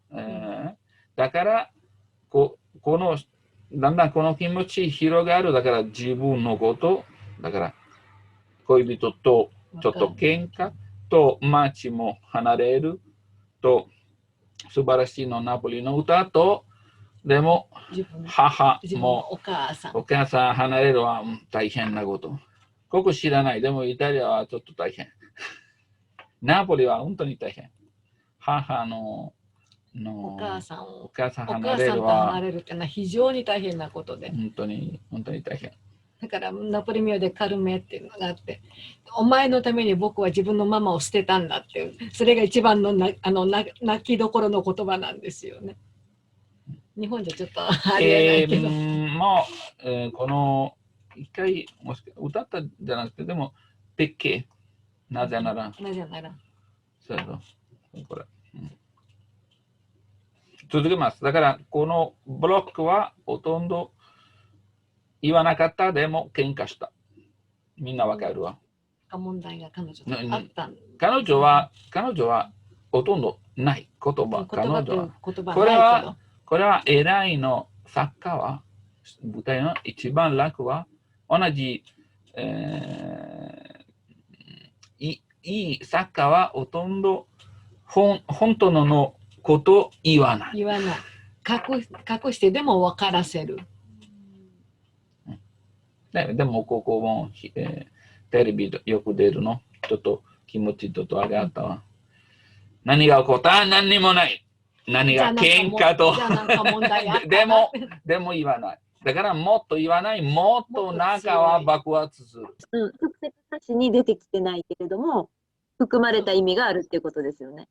だからだんだんこの気持ち広がる。だから自分のこと、だから恋人とちょっと喧嘩と街も離れると素晴らしいのナポリの歌と、でも母もお母さん離れるは大変なこと。ここ知らない。でもイタリアはちょっと大変。ナポリは本当に大変。母のお母さん離れるは離れるっていうのは非常に大変なことで。本当に大変。だからナポリミオでカルメっていうのがあって、お前のために僕は自分のママを捨てたんだっていう、それが一番の泣きどころの言葉なんですよね。日本じゃちょっとありえないけど。もう、この一回歌ったんじゃなくて、でも、ペッケなぜなら。そうやろ。これ。続けます。だから、このブロックはほとんど言わなかった。でも、喧嘩した。みんなわかるわ。問題が彼女とあったん。彼女はほとんどない言葉。これは偉いの作家は、舞台の一番楽は、同じ、いい作家はほとんど本当のことを言わない。隠してでも分からせる。でもここも、テレビよく出るの。ちょっと気持ちちょっと上がったわ。何が起こった？何にもない。何が喧嘩とじゃあなんか問題あったなでも言わない。だからもっと言わない、もっと中は爆発する。直接歌詞に出てきてないけれども、含まれた意味があるっていうことですよね。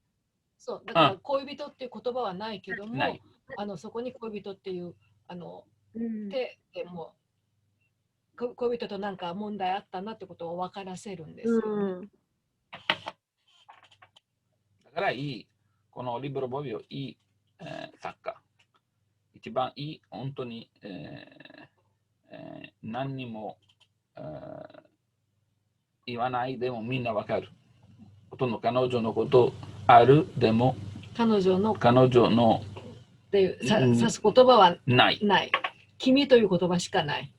そう、だから恋人っていう言葉はないけども、そこに恋人っていうでも恋人となんか問題あったなってことを分からせるんですよね。だからこのリブロボビオいい、作家。一番いい、本当に、何にも、言わないでもみんなわかる。ほとんど彼女のことあるでも彼女ので指す言葉はない。君という言葉しかない。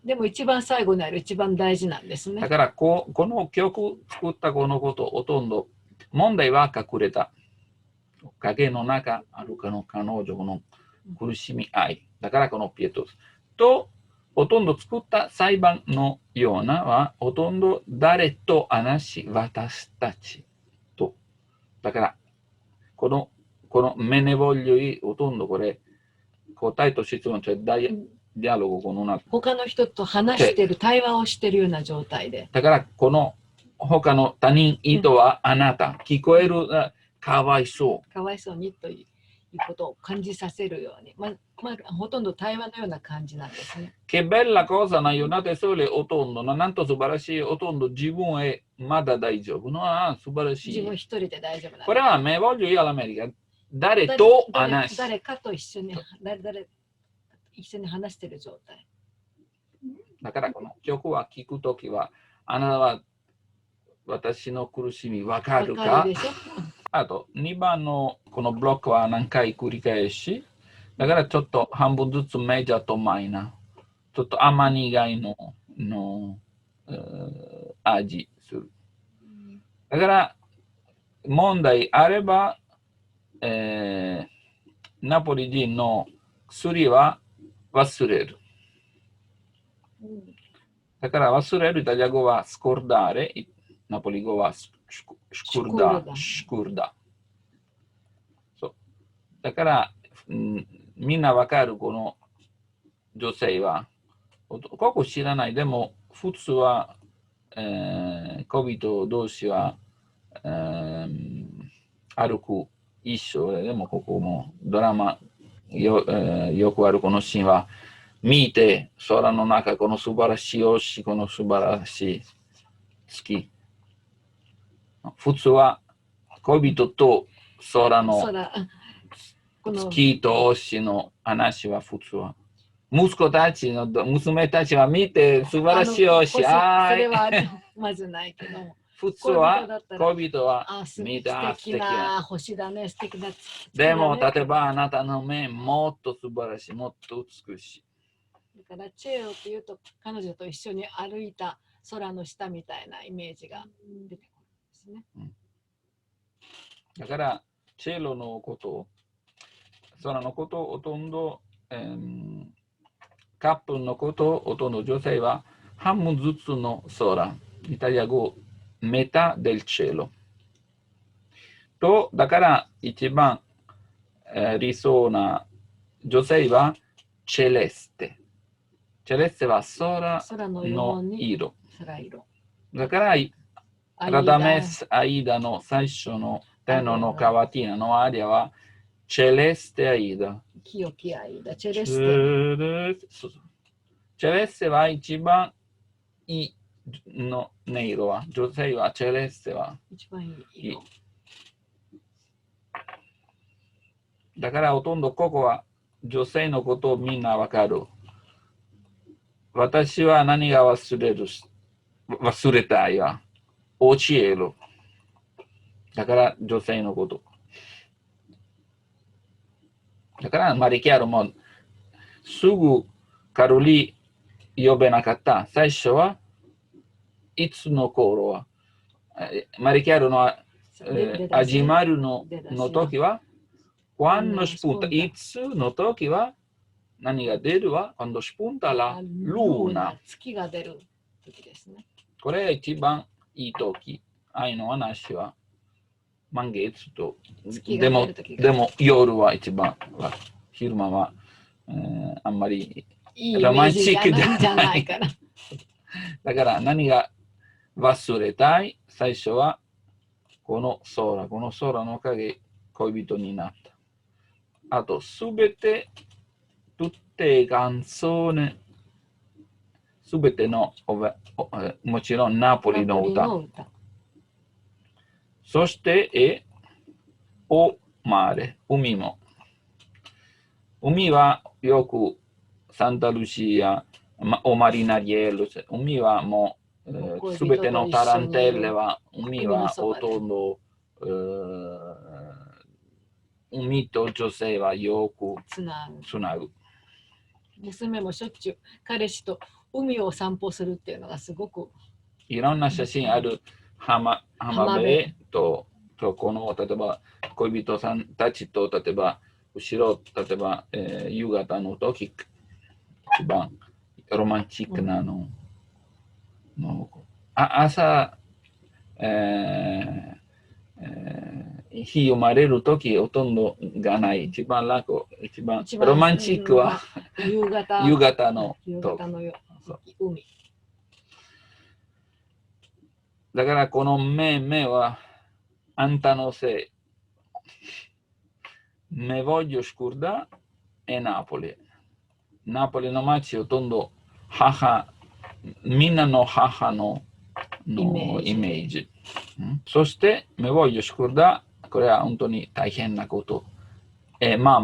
でも一番最後にある一番大事なんですね。だからこの曲作ったこのことほとんど問題は隠れた。影の中あるかの彼女の苦しみ愛。だからこのピエトスとほとんど作った裁判のようなはほとんど誰と話し私たちと。だからこのメネボリョイほとんどこれ答えと質問、ディアログこの他の人と話している対話をしているような状態で。だからこの他の他人意図はあなた、聞こえるかわいそう。かわいそうにということを感じさせるように、ほとんど対話のような感じなんですね。Che bella cosa, na giornata sole ほとんど、なんと素晴らしい、ほとんど自分へまだ大丈夫。素晴らしい。自分一人で大丈夫な。これはme voglio io all'America。誰と話す。誰かと一緒に話している状態。だからこの曲は聞くときは、あなたは私の苦しみわかるか？あと、2番のこのブロックは何回繰り返し、だからちょっと半分ずつメジャーとマイナー、ちょっと甘苦いの味する。だから問題あれば、ナポリ人の薬は忘れる。だから忘れるイタリア語はスコルダーレ、ナポリ語はシュクルダ。そう。だから、みんなわかるこの女性は、ここ知らない。でも、普通は、恋人同士は、歩く一緒で、でもここもドラマよくあるこのシーンは、見て、空の中、この素晴らしい星、この素晴らしい月。普通は恋人と空の月と星の話は普通は。息子たちの娘たちは見て素晴らしい星。それはまずないけど。普通は恋人は見た素敵な星だね、素敵な。でも例えばあなたの目もっと素晴らしい、もっと美しい。だからチェロっていうと彼女と一緒に歩いた空の下みたいなイメージが出てくるんですね。だからチェロのこと、空のことをほとんど、カップルのことをほとんど女性は半分ずつの空、イタリア語メタデルチェロ。とだから一番、理想な女性はチェレステ。チェレステは空の色。だから、ラダメス・アイダの最初のテノのカワティーナのアリアは、チェレステ・アイダ。清きアイダ。チェレステ。チェレステは一番いいの音色は、女性はチェレステは一番いい。だからほとんどここは女性のことをみんなわかる。私は何が忘れたいわ。教える。だから女性のこと。だからマリキャロもすぐカロリー呼べなかった。最初はいつの頃はマリキャロの始まるの時はquando spunta いつの時は何が出るはquando spunta la luna。月が出る時ですね。これが一番いい時。愛の話は。満月と、月でもが出る時がでも夜は一番、昼間は、あんまりいいイメージじゃないじゃないから。だから何が忘れたい最初はこの空のおかげ恋人になった。あとすべてtutte canzoni すべてのもちろんナポリの歌。そしておマーレ、海も。海はよくサンタルシア、オマリナリエル、海はもうすべてのタランテッレは海はほとんど海と女性はよくつなぐ。娘もしょっちゅう彼氏と海を散歩するっていうのがすごくいろんな写真ある浜辺とこの例えば恋人さんたちと例えば後ろ例えば、夕方の時一番ロマンチックなの、朝、日生まれる時ほとんどがない一番楽一番ロマンチックは夕方の海だからこの目はあんたのせい。Me voglio scordare è Napoli。ナポリの街ほとんどみんなの母のイメージ。そして、Me voglio scordare、これは本当に大変なこと。マ、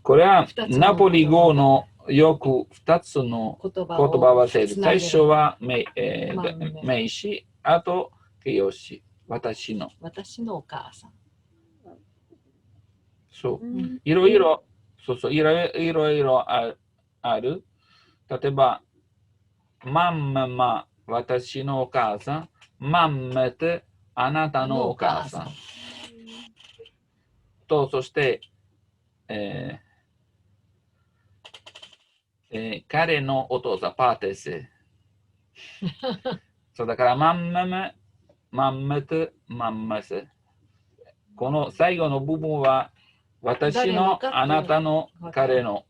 これはナポリ語のよく2つの言葉を合わせる。最初は名詞、あと形容詞。私のお母さん。そう。いろいろある。例えば、マンマ、私のお母さん。マンメテ、あなたのお母さん。と、そして、彼のお父さん、パーテセ。そうだから、マンメテ、マンメセ。この最後の部分は、私の、あなたの、彼の。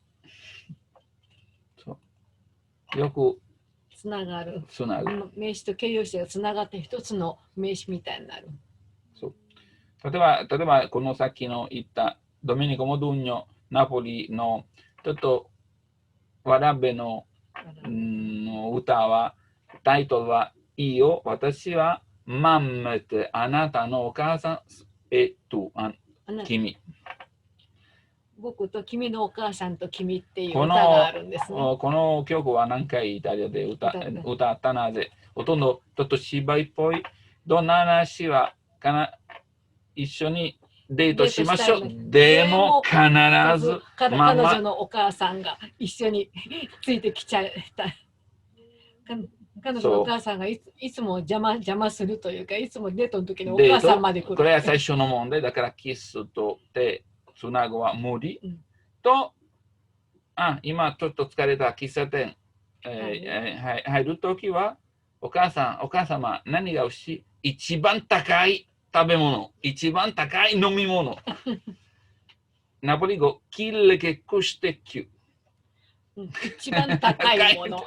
よくつながる。名詞と形容詞がつながって一つの名詞みたいになる。そう例えば、このさっきの言ったドメニコ・モドゥーニョ、ナポリのちょっとワラベの歌は、タイトルはいいよ、私はマンメテ、あなたのお母さん、君。僕と君のお母さんと君っていう歌があるんですね。この曲は何回イタリアで歌ったなぜ、ほとんどちょっと芝居っぽい。どんな話は一緒にデートしましょう。でも必ず彼女のお母さんが一緒についてきちゃった。彼女のお母さんがいつも邪魔するというか、いつもデートの時にお母さんまで来る。これは最初の問題だから、キスと手つなぐは無理。と、今ちょっと疲れた喫茶店、入るときは、お母様、何が欲しい？一番高い食べ物、一番高い飲み物。ナポリ語、キルケクシテキュ。一番高いもの。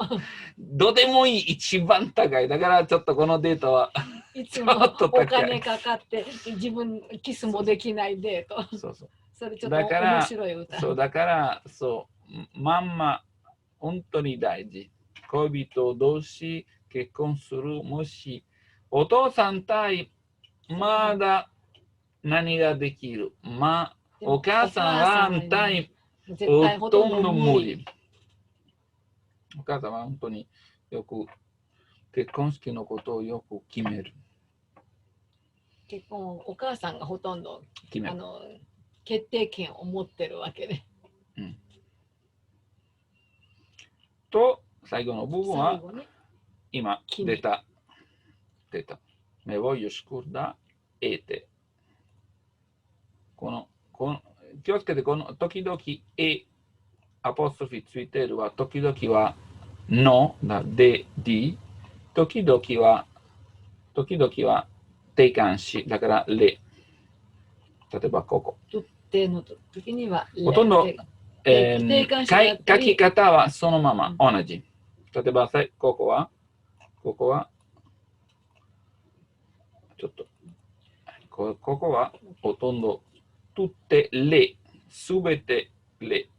どうでもいい、一番高い。だからちょっとこのデートは。いつもお金かかって自分キスもできないデート。それちょっと面白い歌。だからマンマ、本当に大事。恋人同士結婚する。もしお父さん対まだ何ができる。お母さん対ほとんど無理。お母さんは本当によく結婚式のことをよく決める。結婚お母さんがほとんど決定権を持ってるわけで。と最後の部分は今出た。Me voglio scordare e。気をつけて、この時々アポストフィついてるは時々はので、時々は定冠詞。だから、れ。例えば、ここ。とっての時には、ほとんど、定冠詞だった書りき方はそのまま、同じ。例えば、ここは、ちょっと、ここはほとんど、とってれ、すべてれ。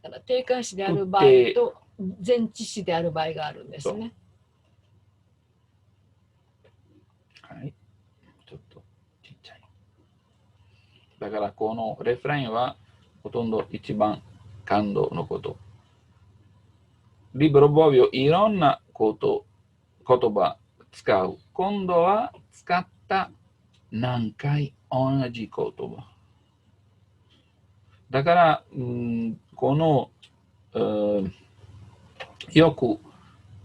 だから定冠詞である場合と前置詞である場合があるんですね。はい。ちょっとちっちゃい。だからこのレフレインはほとんど一番感動のこと。リブロボビオいろんな言葉使う。今度は使った何回同じ言葉。だから、この、よく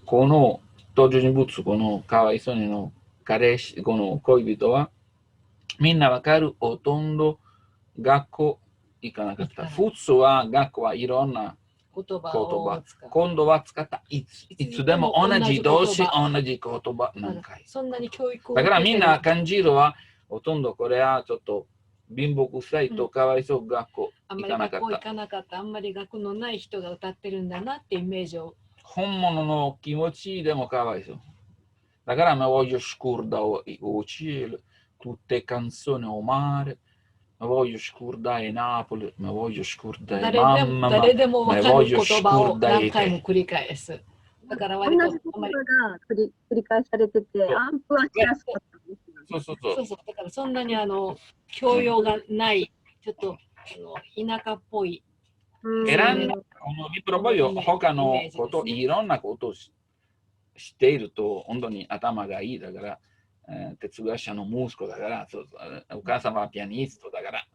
この登場人物、このかわいそうにの彼氏、この恋人は、みんなわかる、ほとんど学校行かなかった。普通は学校はいろんな言葉。今度は使ったいつでも同じ動詞、同じ言葉何回。そんなに教育をだからみんな感じるは、ほとんどこれはちょっと貧乏くさいとかわいそう学校行かなかった。あんまり学のない人が歌ってるんだなってイメージを。本物の気持ちでもかわいそう。だから、me voglio scordare o cielo, tutte canzoni o mare, me voglio scordare Napoli, me voglio scordare mamma, 誰でも分かる言葉を scordare 何回も繰り返す。だから割と同じ言葉が繰り返されてて、アンプはしやすかったんですよね。そう。だからそんなに教養がない、ちょっと田舎っぽい。選んだ、このリプロボイを他のこと、いろんなことを知っていると、本当に頭がいいだから、哲学者の息子だから、お母様はピアニストだから、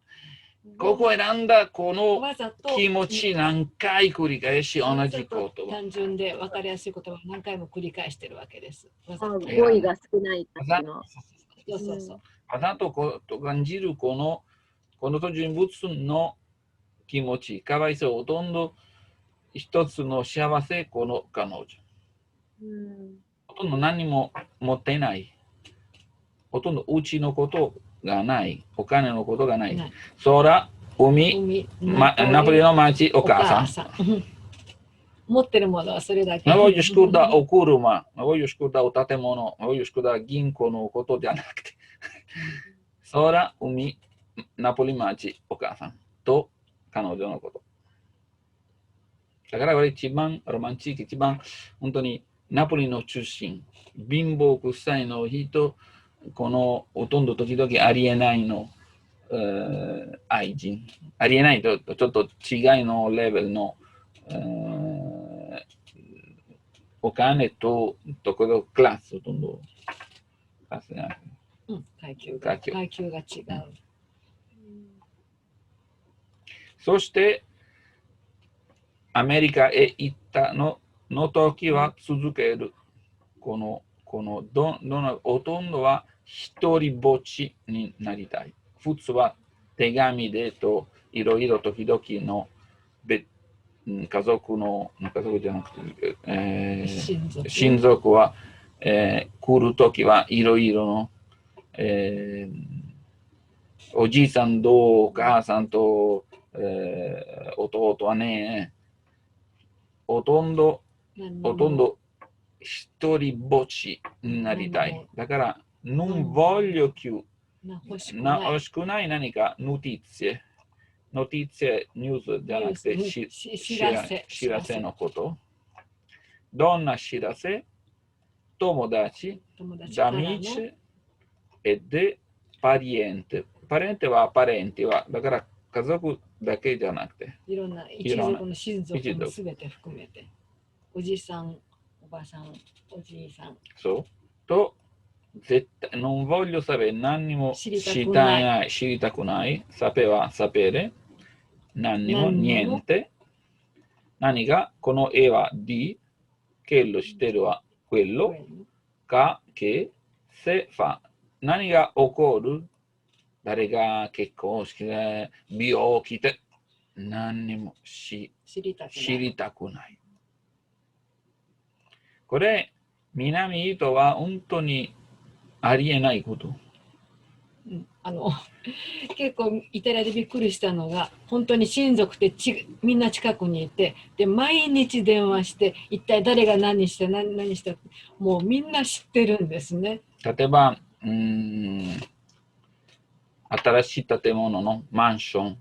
ここ選んだこの気持ち何回繰り返し同じこと単純で分かりやすいことを何回も繰り返してるわけです。語彙が少ない感じの。わざと感じるこの人物の気持ち、かわいそう、ほとんど一つの幸せ、この彼女。ほとんど何も持っていない。ほとんどうちのことがない。お金のことがない。空、海、ナポリの町、お母さん。持ってるものはそれだけ。Me voglio scordare o車、me voglio scordare o建物、me voglio scordare銀行のことじゃなくて。空、海、ナポリ町、お母さんと彼女のこと。だからこれ一番ロマンチック、一番本当にナポリの中心、貧乏くさいの人、このほとんど時々ありえないの愛人。ありえないとちょっと違いのレベルのお金とこのクラスほとんどクラスが階級が違う。そしてアメリカへ行ったの時は続ける。このほとんどは一人ぼっちになりたい。普通は手紙でといろいろ時々の家族じゃなくて、親族は、来るときはいろいろの、おじいさんとお母さんと、弟はね、ほとんど一人ぼっちになりたい。だから、non voglio più 欲しくない何かnotizie、ニュースじゃなくて知らせのこと。どんな知らせ？友達、amici e de pariente。パレンテはパレンテは、だから家族だけじゃなくて。いろんな一族の親族もすべて含めて。おじさん、おばさん、おじいさん。そう。と、絶対、non voglio sapere 何にも知りたくない。sapere。何にもniente。何がこの絵は di、quello してるは quello、か、che、se fa。何が起こる？誰が結婚式で病気で何にも知りたくない。これ、南イトは本当にありえないこと。結構イタリアでびっくりしたのが、本当に親族ってみんな近くにいて、で毎日電話して一体誰が何して何したってもうみんな知ってるんですね。例えば新しい建物のマンション、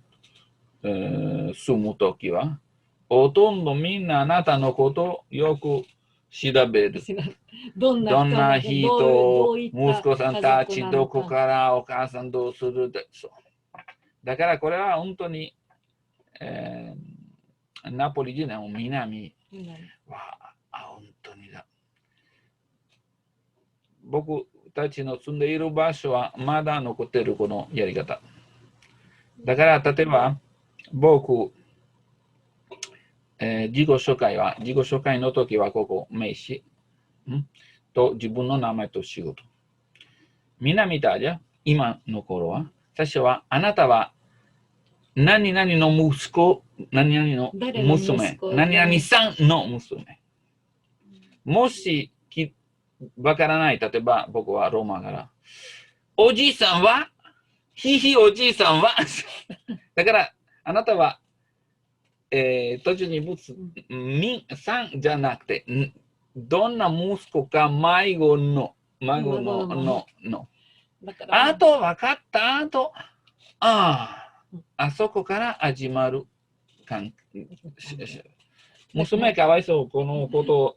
住むときは、ほとんどみんなあなたのことをよく調べる。どんな人、息子さんたち、どこかからお母さんどうするでそう。だからこれは本当に、ナポリ人の南は、本当にだ。僕たちの住んでいる場所はまだ残っているこのやり方。だから例えば僕、自己紹介の時はここ名詞と自分の名前と仕事。南イタリア、今の頃は、最初はあなたは何々の息子、何々の娘、何々さんの娘。もしわからない、例えば僕はローマから、おじいさんはおじいさんはだからあなたは、途中にさんじゃなくて、どんな息子か孫の。あと分かった後、あそこから始まる娘かわいそう、このことを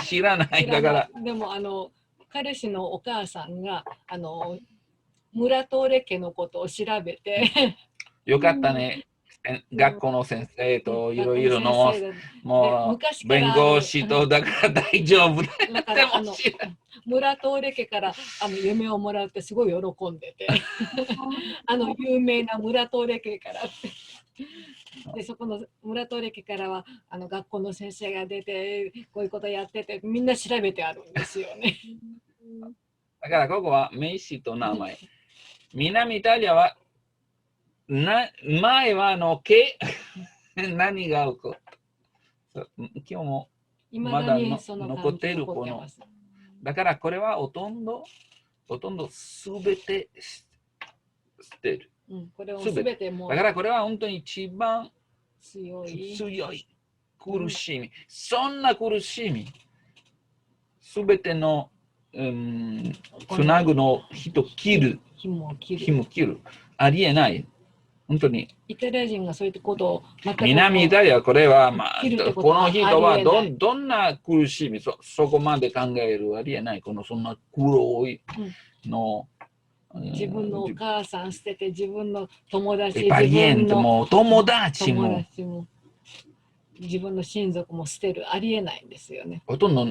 知らないだから。でも彼氏のお母さんが村通家のことを調べてよかったね。学校の先生といろいろのもう弁護士とだから大丈夫だから村通家から夢をもらうってすごい喜んでて有名な村通家からってでそこの村通家からは学校の先生が出てこういうことやっててみんな調べてあるんですよね。だからここは名詞と名前。南イタリアは前は何が起こった今日もまだ残っているこの。だからこれはほとんどすべて捨てる。これをすべてもだからこれは本当に一番強い苦しみ。そんな苦しみ。すべてのつなぐの人紐切る。ありえない。本当に。イタリア人がそういうことを南イタリア、これは、この人はどんな苦しみ、そこまで考えるありえない。そんな黒いの。自分のお母さん捨てて、自分の友達、パリエントも友達も、自分の親族も捨てる。ありえないんですよね。ほとんど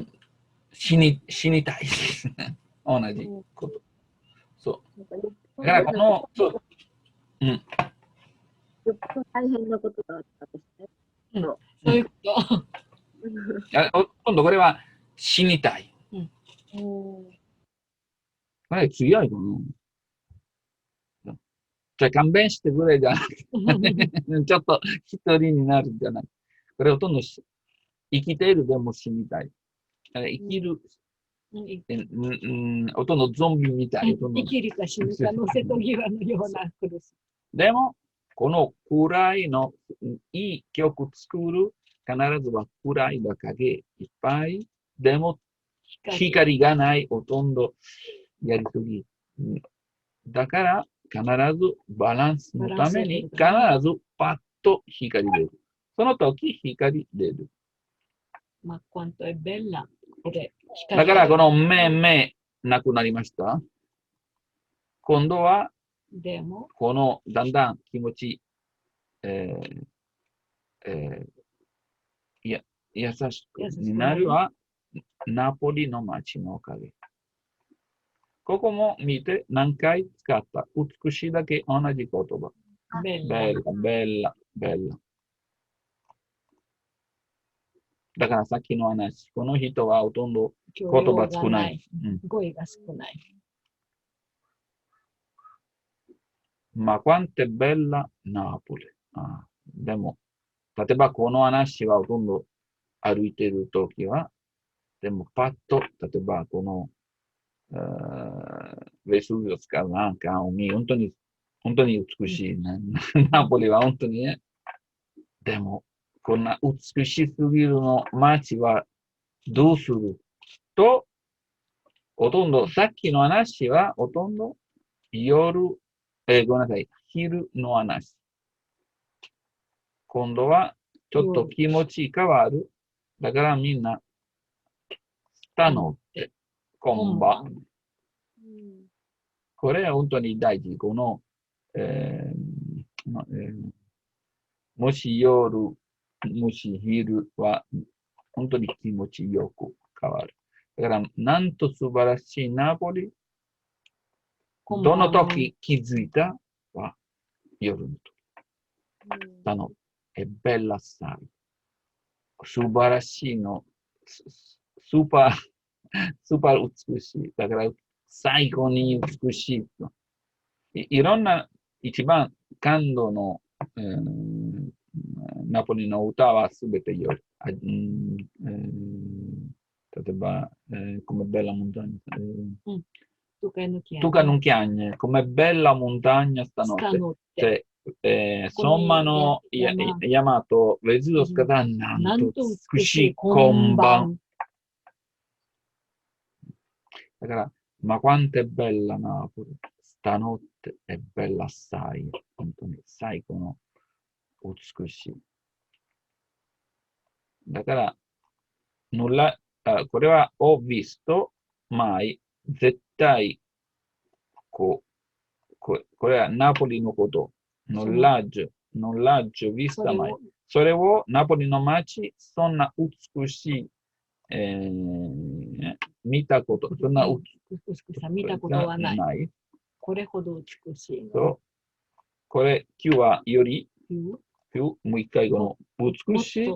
死にたいですね。同じこと。そう。だからそう大変なことがあったんですね。そういうこと。今度これは死にたい。これ強いかな。じゃあ勘弁してくれじゃなくて、ちょっと一人になるんじゃない。これほとんど生きているでも死にたい。生きる、ほとんどゾンビみたい。生きるか死ぬかの瀬戸際のような苦しみ。でも、この暗いのいい曲作る、必ずは暗いが影いっぱい。でも、光がない、ほとんどやりすぎ。だから、必ずバランスのために、必ずパッと光出る。その時、光出る。だから、この目なくなりました。今度は、このだんだん気持ち、優しくなるは、ナポリの街のおかげ。ここも見て何回使った。美しいだけ同じ言葉。ベッラ。だからさっきの話、この人はほとんど言葉少ない。語彙が少ない。Ma quanto è bella Napoli。でも、例えばこの話はほとんど歩いているときは、でもパッと、例えばこのベスビオスからなんか海、本当に美しいね。ナポリは本当にね。でも、こんな美しすぎるの街はどうすると、ほとんど、さっきの話はほとんど夜、ごめんなさい、昼の話。今度はちょっと気持ち変わる。だからみんな、下のってこんばん。これは本当に大事。この、えもし夜、もし昼は本当に気持ちよく変わる。だから、なんと素晴らしいナポリ。どの時気づいたは夜の時。è bella assai. 素晴らしいの。スーパー美しい。だから、最後に美しい。いろんな一番感動の、ナポリの歌はすべて夜。例えば、come bella montagna. Tu che non chiagni, come bella montagna stanotte. Cioè, sommano Yamato, Vesudo Scatananto, Kushi Komban. Ma quanto è bella Napoli, stanotte è bella assai, sai come utsukushi. だから、これはをvisto, mai, 絶対、これはナポリのこと。nollaggio, vista mai. それをナポリの街、そんな美しい、見たこと、そんな美しさ見たことはない。これほど美しい。そう。これ、今日はより、もう一回この美しい。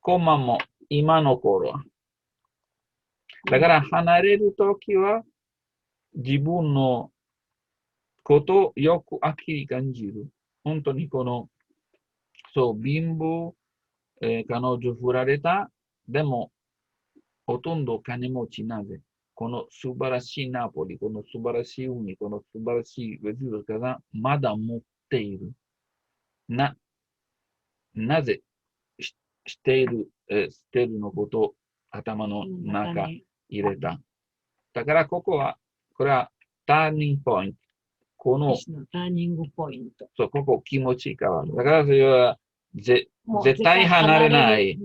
コンマも今の頃。だから離れるときは自分のことをよく明り感じる。本当にこの、そう、貧乏、彼女振られた。でも、ほとんど金持ちなぜ。この素晴らしいナポリ、この素晴らしい海、この素晴らしいベジルがまだ持っている。なぜしている、捨てるのことを頭の中入れた。だからこれはターニングポイント。ターニングポイント。そう、ここ気持ち変わる。だからそれは絶対離れない。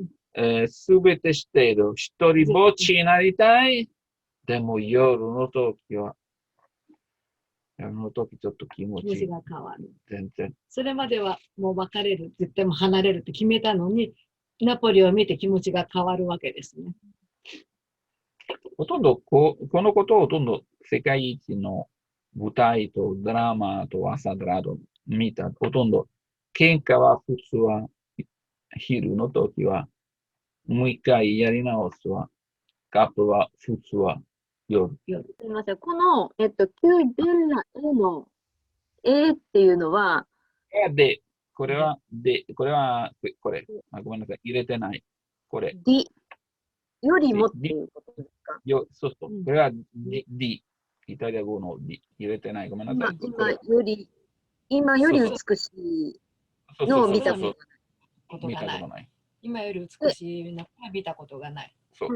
すべて知っている。一人ぼっちになりたい。でも夜の時ちょっと気持ちが変わる。全然。それまではもう別れる、絶対も離れるって決めたのに、ナポリを見て気持ちが変わるわけですね。ほとんどこのことをほとんど世界一の舞台とドラマと朝ドラと見た。ほとんど喧嘩は普通は昼の時はもう一回やり直すわ。カップは普通は夜。すみません。この、キューベンラ絵の A っていうのは、これは、ごめんなさい。入れてない。これ。よりもっていうことですか？そうそう。これは D。イタリア語の D。入れてない。ごめんなさい。今より美しいのを見たことがない。今より美しいのを見たことがない。そう。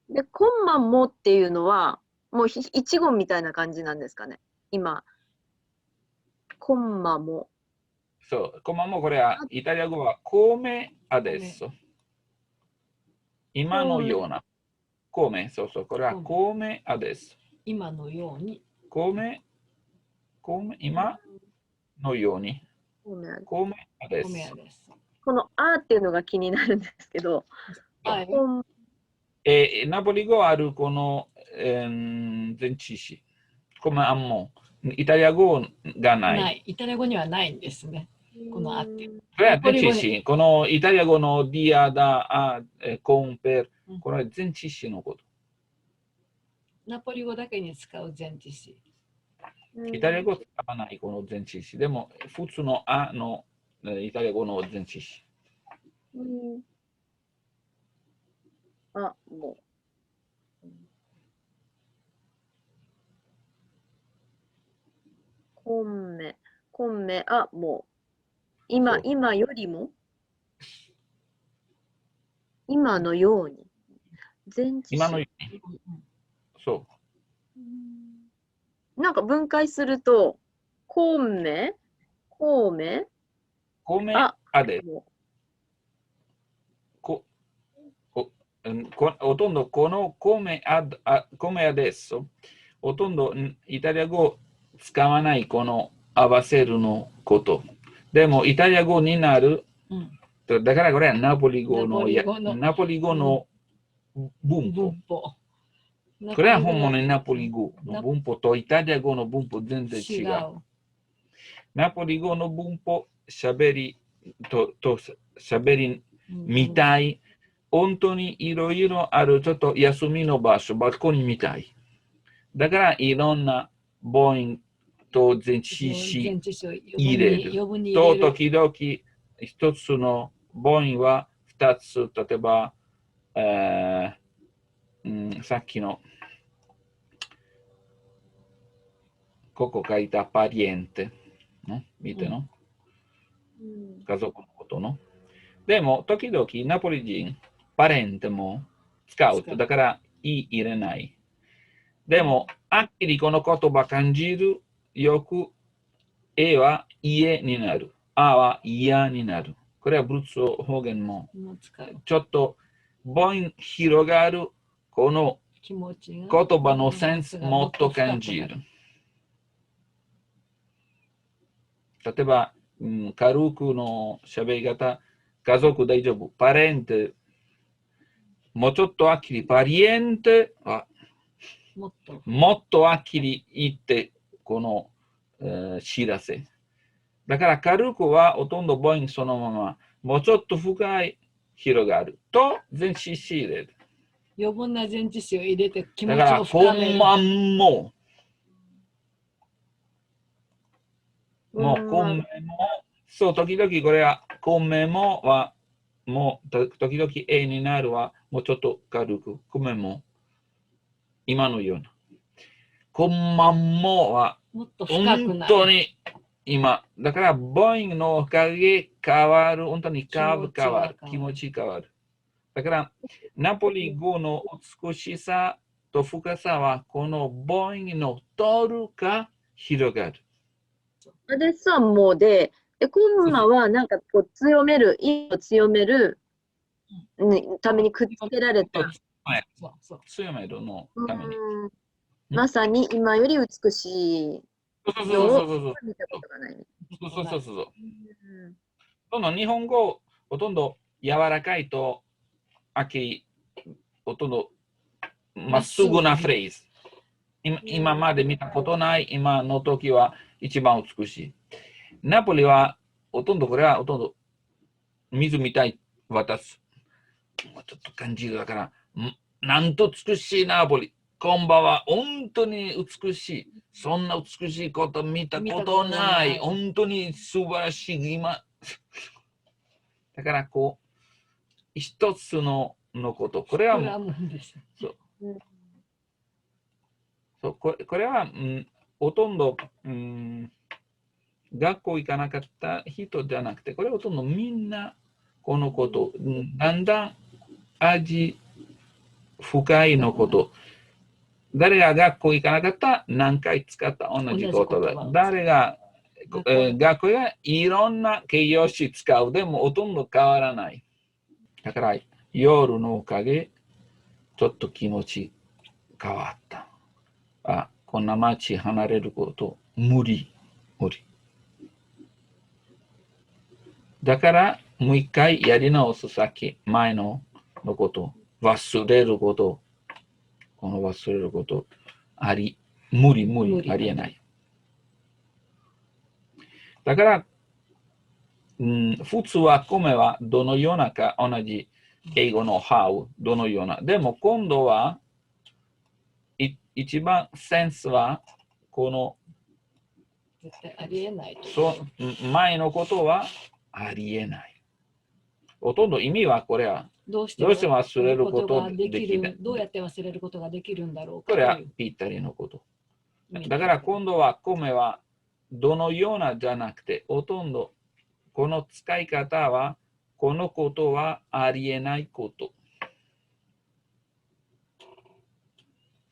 で、コンマもっていうのは、もう一言みたいな感じなんですかね。今、コンマも。そう、コンマもこれは、イタリア語はコメアデッソ。今のような。コメ、そうそう、これはコメアデッソ。今のように。今のように。コメアデッソ。このあっていうのが気になるんですけど。ナポリ語あるこの前置詞。コメアンモ。イタリア語がない。イタリア語にはないんですね。このあって。これは前置詞。このイタリア語のディアダ、コンペル。これは前置詞のこと。ナポリ語だけに使う前置詞。イタリア語使わないこの前置詞。でも、普通のあのイタリア語の前置詞。もう。米、あ、もう、今よりも、今のように、前置詞。今のように。そう。なんか分解すると、米、あ、で。もこほとんどこの米adesso、ほとんどイタリア語使わないこの合わせるのこと。でもイタリア語になる、だからこれはナポリ語の文法。これは本物のナポリ語の文法とイタリア語の文法全然違う。ナポリ語の文法、喋りみたい。本当にいろいろあるちょっと休みの場所、バルコニーみたい。だからいろんな母音と前置詞入れる。と時々一つの母音は二つ、例えば、さっきのここ書いたパリエンテ。見ての、家族のことの。でも時々ナポリ人、パレンテも使うと。だから入れない。でも、はっきりこの言葉感じる。よく、えは家になる。あは嫌になる。これはブルツ方言も。ちょっと母音広がる。この言葉のセンスもっと感じる。例えば、軽くの喋り方、家族大丈夫。パレンテ、もうちょっとはっきり。パリエンテはもっとはっきり言って、この、知らせ。だから軽くはほとんど母音そのまま、もうちょっと深い広がると前置詞入れる。余分な前置詞を入れて気持ちだから、を深める。こんばんも。もう、米も、そう、時々これは、米もは、もう、時々 A になるは、もうちょっと軽く、米も、今のような。こんばんもは、もっと深くなる。本当に、今、だから母音のおかげ変わる、本当に変わる、気持ち変わる。だから、ナポリ語の美しさと深さは、この母音の通るか広がる。でさ、もうで、コンマはなんかこう強める、意を強める、ためにくっつけられた。強めるのために。まさに今より美しいのを見たことがない。そう。その日本語、ほとんど柔らかいと、ほとんどまっすぐなフレーズ。今まで見たことない、今の時は一番美しい。ナポリは、ほとんどこれはほとんど水みたい渡す。ちょっと感じるだから、なんと美しいナポリ。こんばんは、本当に美しい。そんな美しいこと見たことない。本当に素晴らしい。今。だからこう、一つのこと、これはこれは、ほとんど、学校行かなかった人じゃなくて、これはほとんどみんなこのこと、だんだん味深いのこと。誰が学校行かなかった何回使った同じことだ。誰が、学校がいろんな形容詞使うでもほとんど変わらない。だから夜のおかげ、ちょっと気持ち変わった。こんな街離れること無理。だからもう一回やり直すさっき前のこと、忘れること、この忘れること、無理、ありえない。だから、普通は米はどのようなか同じ英語の how、どのような。でも今度は、一番センスは、この、絶対ありえない。前のことはありえない。ほとんど意味はこれは、どうして忘れることができる。どうやって忘れることができるんだろうか。これはぴったりのこと。だから今度は米はどのようなじゃなくて、ほとんどこの使い方は、このことはありえないこと。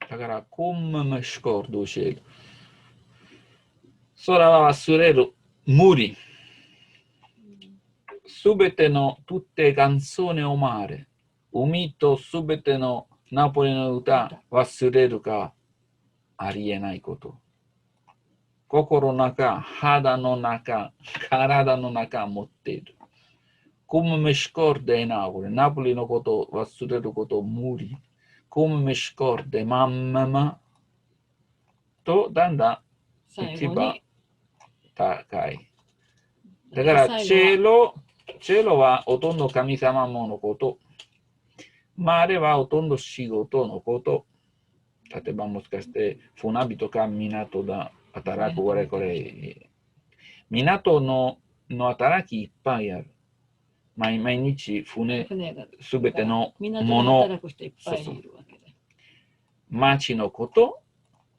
だから、come me scordo cielo。それは忘れる。無理。すべてのtutte canzoni o mare。海とすべてのナポリの歌忘れるかありえないこと。心の中、肌の中、体の中持っている。come me scordo Napoli。ナポリのことを忘れること無理。come me scordo mamma とだんだん一番高い。だからチェロはほとんど神様ものこと。マレはほとんど仕事のこと。例えばもしかして船人か港で働くこれ。港の働きいっぱいある。毎日船すべてのもの。町のこと。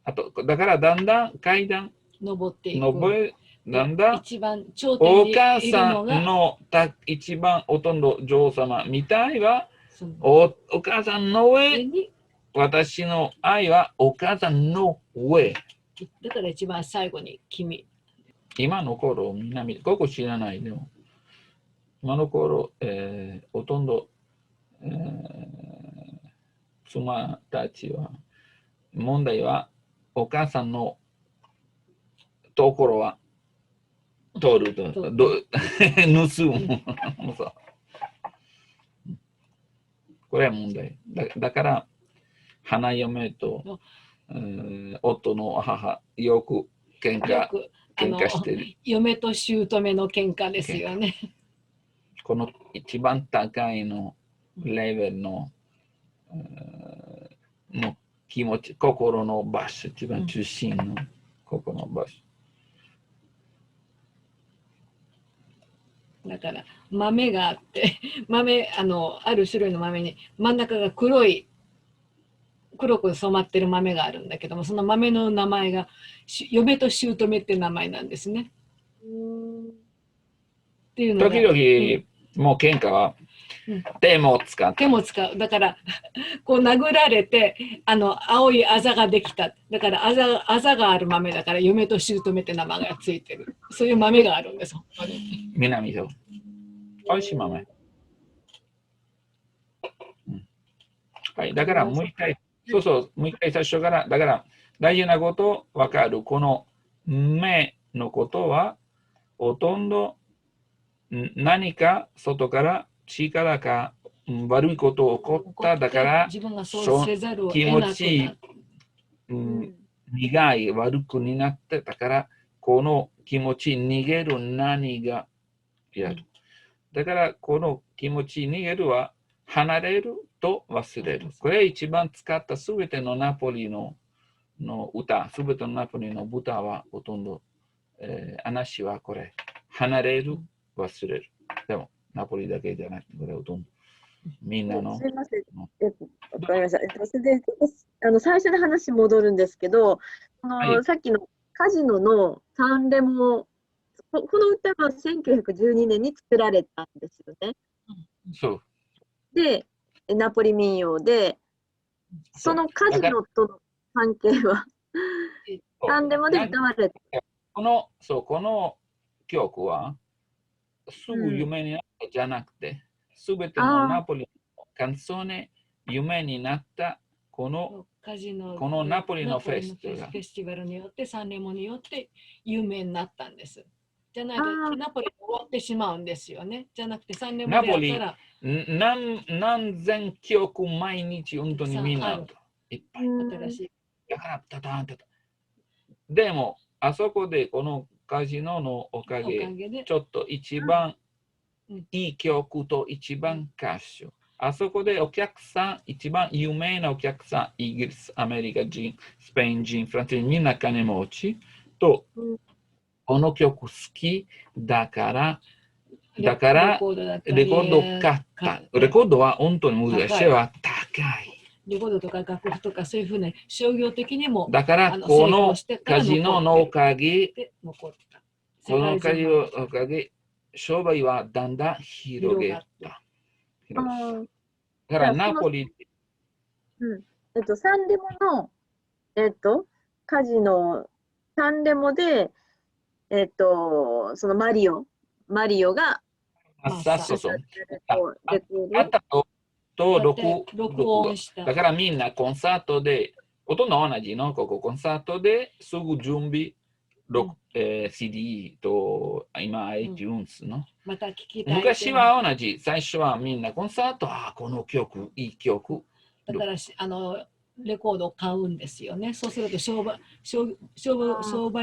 あとだからだんだん階段登っていく。だんだん一番頂点にいるのがお母さんの一番ほとんど女王様みたいはお母さんの上。私の愛はお母さんの上。だから一番最後に君。今の頃、みんなここ知らないでも。今の頃、ほとんど、妻たちは、問題はお母さんのところは取ると、盗む。これは問題。だから、花嫁と、夫の母、よく喧嘩してる。嫁と姑の喧嘩ですよね。この一番高いのレベルの気持ち、心の場所、一番中心の心の場所。だから豆があってある種類の豆に真ん中が黒く染まってる豆があるんだけども、その豆の名前が嫁と姑って名前なんですね。っていうのが時々、もう喧嘩は手も使う。だからこう殴られて青いあざができた。だからあざがある豆だから嫁と姑って名前がついてる。そういう豆があるんです。南と。おいしい豆。はい、だからもう一回、もう一回最初から、だから大事なこと分かる。この目のことは、ほとんど何か外から力か悪いこと起こった。だから自分がそうせざるを気得なくな持ちいい、苦い、悪くになって、だからこの気持ち逃げる何がやる。だからこの気持ち逃げるは離れると忘れる。これ一番使ったすべてのナポリの歌、すべてのナポリの歌はほとんど、話はこれ、離れる、忘れる。でも、ナポリだけじゃなくて、これほとんどみんなの。すみません。わかりました。それで最初の話戻るんですけど、さっきのカジノのサンレモ、この歌は1912年に作られたんですよね。そう。で、ナポリ民謡で、そのカジノとの関係は、サンレモで歌われた。この曲は、すぐ夢になったじゃなくて、すべてのナポリのカンソネ、夢になったこのナポリのフェスティバルによって、サンレモによって有名になったんです。じゃないとナポリ終わってしまうんですよね。じゃなくてサンレモでやったら。何千曲毎日本当にみんないっぱい。新しい。だからタタンタタン。でも、あそこでこのカジノのおかげで、ちょっと一番いい曲と一番歌手。あそこでお客さん、一番有名なお客さん、イギリス、アメリカ人、スペイン人、フランス人、みんな金持ちと、この曲好きだから、レコードを買った。レコードは本当に難しいは高い。レコードとか楽譜とかそういうふうな商業的にもだからこのカジノのおかげ、このカジノのおかげ、商売はだんだん広げた。だからナポリ、サンレモの、カジノ、サンレモで、そのマリオが、あったと録音した。だからみんなコンサートで、ほとんど同じの、ここコンサートですぐ準備、CD と今 iTunes の。また聞きたい。昔は同じ、最初はみんなコンサート、この曲、いい曲。だからレコードを買うんですよね。そうすると商売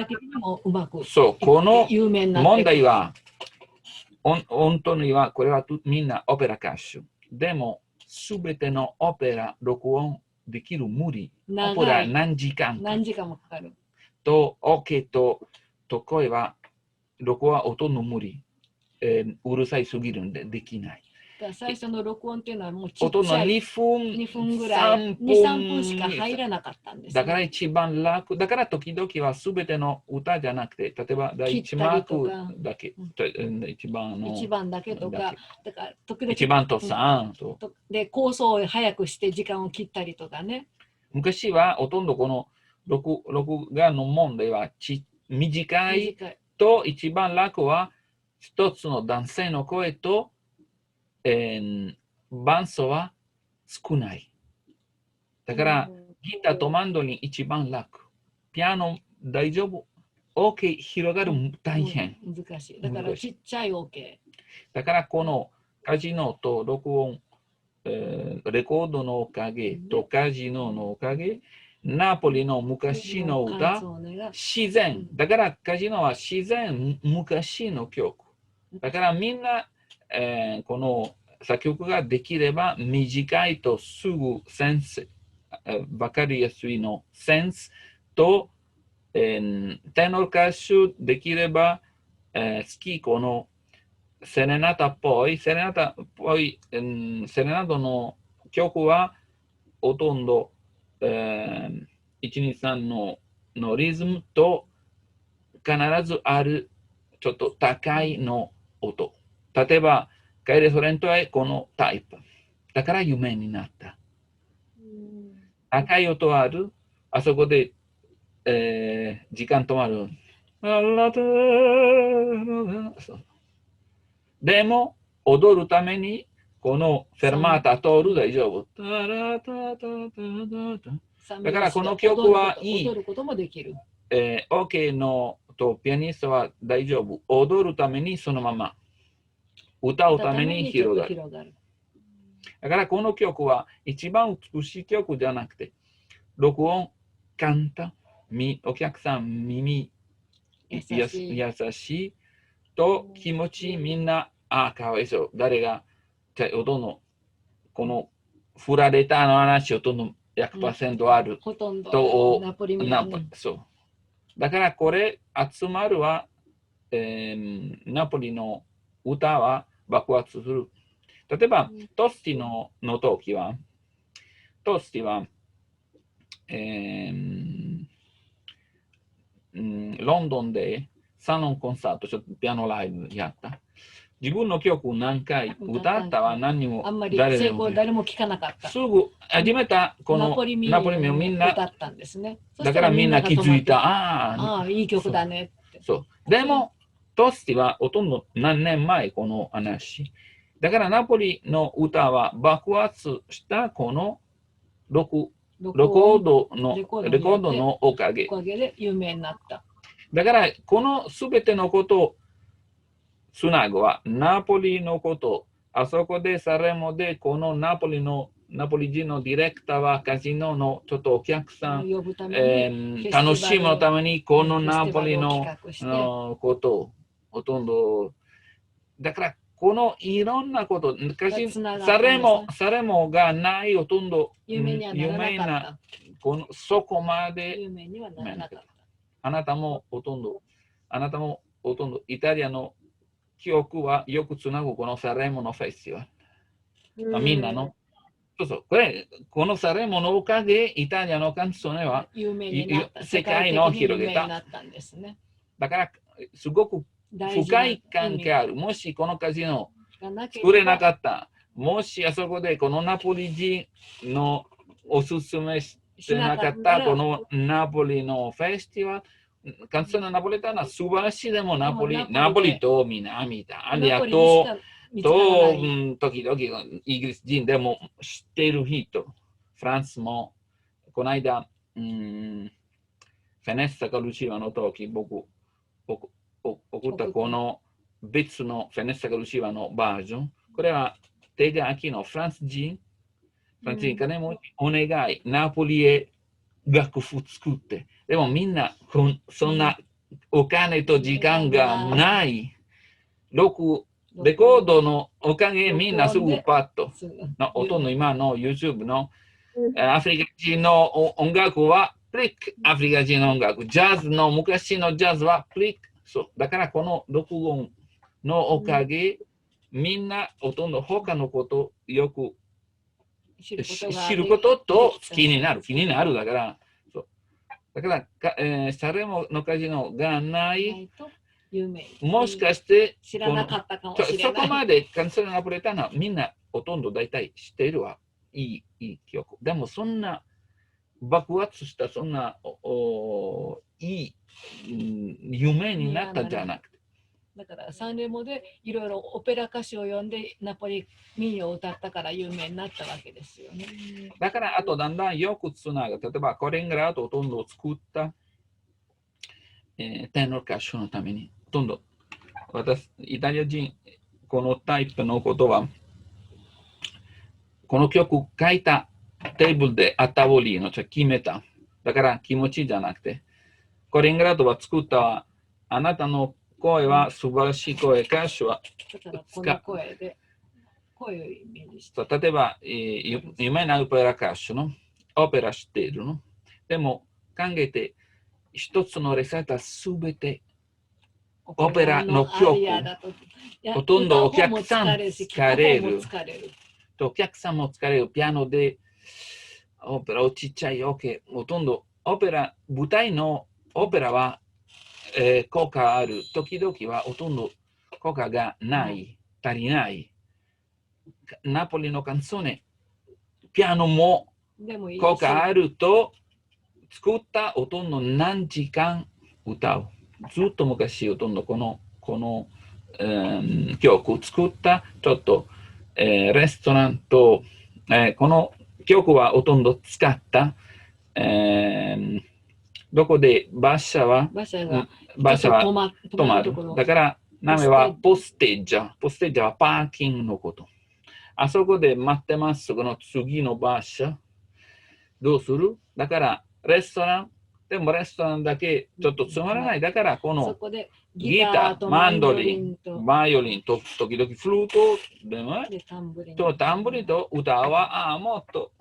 的にもうまく。そう、この問題は、本当にはこれはみんなオペラ歌手。でも、すべてのオペラ録音できる無理。オペラ何時間もかかる。と、OK と声は、録音は音の無理。うるさいすぎるんでできない。最初の録音っていうのはもうちっちゃい音の2分ぐらい、3分しか入らなかったんです、だから一番楽。だから時々はすべての歌じゃなくて、例えば第1マークだけ。一番だけとか、だから時々1番と3と。で、構想を早くして時間を切ったりとかね。昔はほとんどこの録画の問題は短いと一番楽は一つの男性の声と伴奏は少ない。だから、ギターとマンドリン一番楽。ピアノ大丈夫。OK 広がる大変。難しい。だからちっちゃい OK。だからこのカジノと録音、レコードのおかげとカジノのおかげ、ナポリの昔の歌、自然。だからカジノは自然昔の曲。だからみんな、この作曲ができれば短いとすぐセンス、わかりやすいのセンスと、テノール歌手できれば、好きこのセレナタっぽい、セレナタの曲はほとんど、123のリズムと必ずあるちょっと高いの音。例えば、カイレ・ソレントはこのタイプ。だから有名になった。高い音ある。あそこで、時間止まる。でも、踊るために、このフェルマータ通る大丈夫。だからこの曲はいい。OK のとピアニストは大丈夫。踊るためにそのまま。歌うために広がる。だからこの曲は一番美しい曲じゃなくて、録音、簡単、お客さん耳優しいと気持ちみんな、かわいそう。誰が、音の、この振られたの話、ほとんど 100% ある。ほとんどナポリミそう。だからこれ集まるは、ナポリの歌は爆発する。例えば、トスティの時は、トスティは、ロンドンでサロンコンサート、ちょっとピアノライブやった。自分の曲何回歌ったは何にもあんまり成功誰も聞かなかった。すぐ始めたこのナポリミをみんな歌ったんですね。だからみんな気づいた。いい曲だねって。そう。でも、トスティはほとんど何年前この話。だからナポリの歌は爆発したこのレコードのおかげ。おかげで有名になった。だからこのすべてのことをつなぐはナポリのこと。あそこでサレモでこのナポリ人のディレクターはカジノのちょっとお客さん楽しむためにこのナポリのことをほとんどだからこのいろんなこと、サレモがないほとんど有名なそこまで有名にはならなかった。あなたもほとんどイタリアの記憶はよくつなぐこのサレモのフェスティバル。みんなのそうそう。このサレモのおかげ、イタリアのカンソネは世界の広げた。だから、すごく深い関係ある。もしこのカジノ作れなかった、もしあそこでこのナポリ人のおすすめしてなかったこのナポリのフェスティバル、カンソネナポリタナ素晴らしいでもナポリと南イタリアと時々イギリス人でも知っている人、フランスもこの間、フェネッサ・カルシーバの時、僕送ったこの別のフェネッサ・カルシーバのバージョン、これは手書きのフランス人からもお願い、ナポリへ楽譜作って、でもみんなそんなお金と時間がない。レコードのおかげみんなすぐパッと。音の今の YouTube のアフリカ人の音楽はプリック、アフリカ人の音楽。ジャズの昔のジャズはプリック。そうだからこの録音のおかげ、みんなほとんど他のことよく知ることと気になるだから。だからサレモのカジノがない。もしかして知らなかったかもしれない。そこまでカンソネナポレタナみんなほとんど大体知っているはいい記憶。でもそんな爆発したそんないい夢になったじゃなくて。だからサンレモでいろいろオペラ歌手を呼んでナポリ民謡を歌ったから有名になったわけですよね。だからあとだんだんよくつながる。例えばコレングラートほとんど作ったテノール歌手のためにほとんどイタリア人このタイプのことはこの曲書いたテーブルであったぼりの決めた。だから気持ちじゃなくてコレングラートは作ったあなたの声は素晴らしい声、歌手はこの声で声をイメージして。例えば、有名なオペラ歌手のオペラ知っているの。でも考えて一つのレセタすべてオペラの曲、ほとんどお客さん疲れる。お客さんも疲れる。ピアノでオペラをちっちゃいオケ、ほとんどオペラ、舞台のオペラは効果ある。時々はほとんど効果がない、足りない。ナポリのカンソネ、ピアノも効果あると作ったほとんど何時間歌う。ずっと昔ほとんどこの曲作ったちょっと、レストランと、この曲はほとんど使った、どこで馬車は止まる。だから名前はポステージャー。ポステージャーはパーキングのこと。あそこで待ってます。この次の馬車。どうする？だからレストラン。でもレストランだけちょっとつまらない。だからこのギター、マンドリン、バイオリンと時々フルートでもとタンブリンと歌はもっと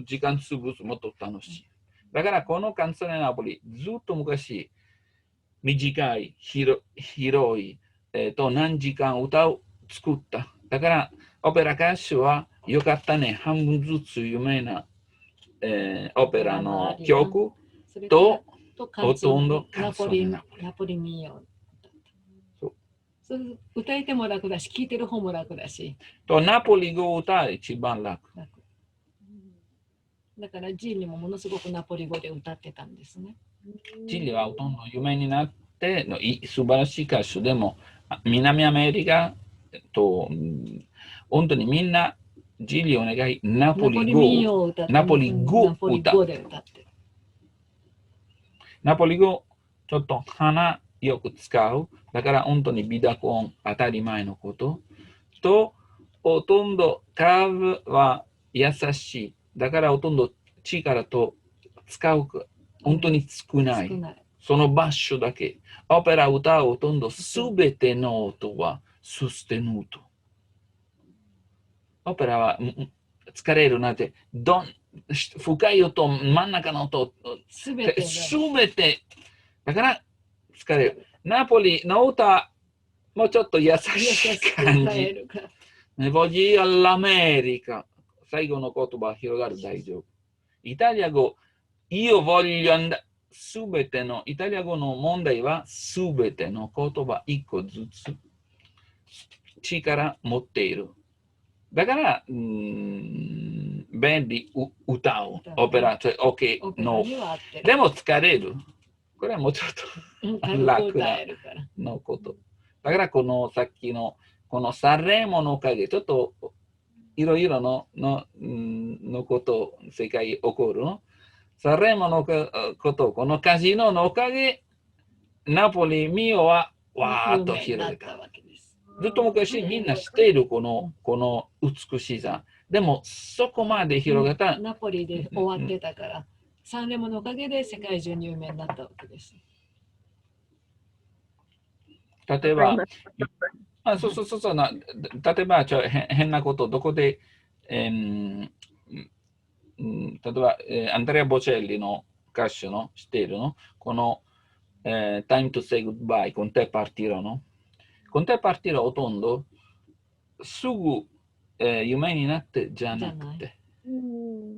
時間潰す、もっと楽しい。だからこのカンソネナポリずっと昔短い、広い、何時間歌を作った。だからオペラ歌手はよかったね。半分ずつ有名な、オペラの曲とほとんどカンソネナポリ民謡。歌いても楽だし、聴いてる方も楽だし。とナポリ語を歌う一番楽。だからジーニもものすごくナポリ語で歌ってたんですね。ジーニはほとんど有名になっての素晴らしい歌手でも南アメリカと本当にみんなジーニお願いナポリ語ナポリ語ちょっと鼻よく使う。だから本当にビダコン当たり前のこととほとんどカーブは優しい。だからほとんど力と使う本当に少ない。その場所だけ。オペラ歌うほとんどすべての音はソステヌート。オペラは疲れるなんて深い音、真ん中の音、すべて。だから疲れる。ナポリの歌もうちょっと優しい感じ。Ne voglio all'America。最後の言葉広がる大丈夫。イタリア語、io voglio andare、すべての、イタリア語の問題はすべての言葉一個ずつ力持っている。だから、便利歌う、オペラ、OK の。でも疲れる。これはもうちょっと楽なこと。だからこのさっきのこのサレモのおかげ、ちょっといろいろのこと、世界起こるの。サレモのこと、このカジノのおかげ、ナポリ、ミオはわーっと広げた。ずっと昔みんな知っているこの美しさ。でもそこまで広げた。ナポリで終わってたから、サンレモのおかげで世界中に有名になったわけです。例えば、そうな、例えば変なこと、どこで、例えば、アンドレア・ボチェッリの歌手の知っているのこの、Time to say goodbye、con te partirò の。con te partirò ほとんどすぐ、夢になってじゃなくて、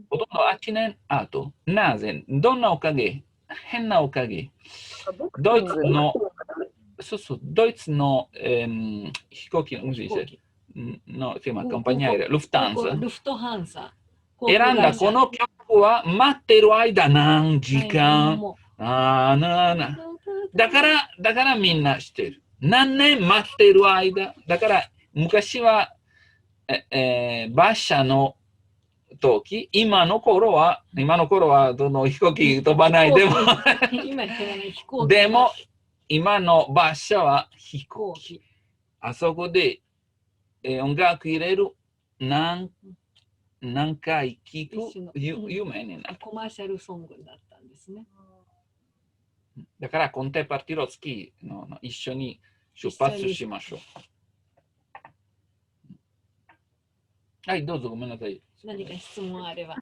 ほとんど8年後、なぜ、どんなおかげ、変なおかげ、ドイツの、ドイツの、飛行機の、コンパニアル、ルフトハンサ。選んだこの曲は待ってる間何時間。だからみんな知ってる。何年待ってる間。だから昔は、馬車の時、今の頃はどの飛行機飛ばないでもでも今の馬車は飛行機。あそこで、音楽入れる何回聴く有名になる。コマーシャルソングだったんですね。だからコンテパーティロスキーの一緒に出発しましょう。はい、どうぞごめんなさい。何か質問あれば。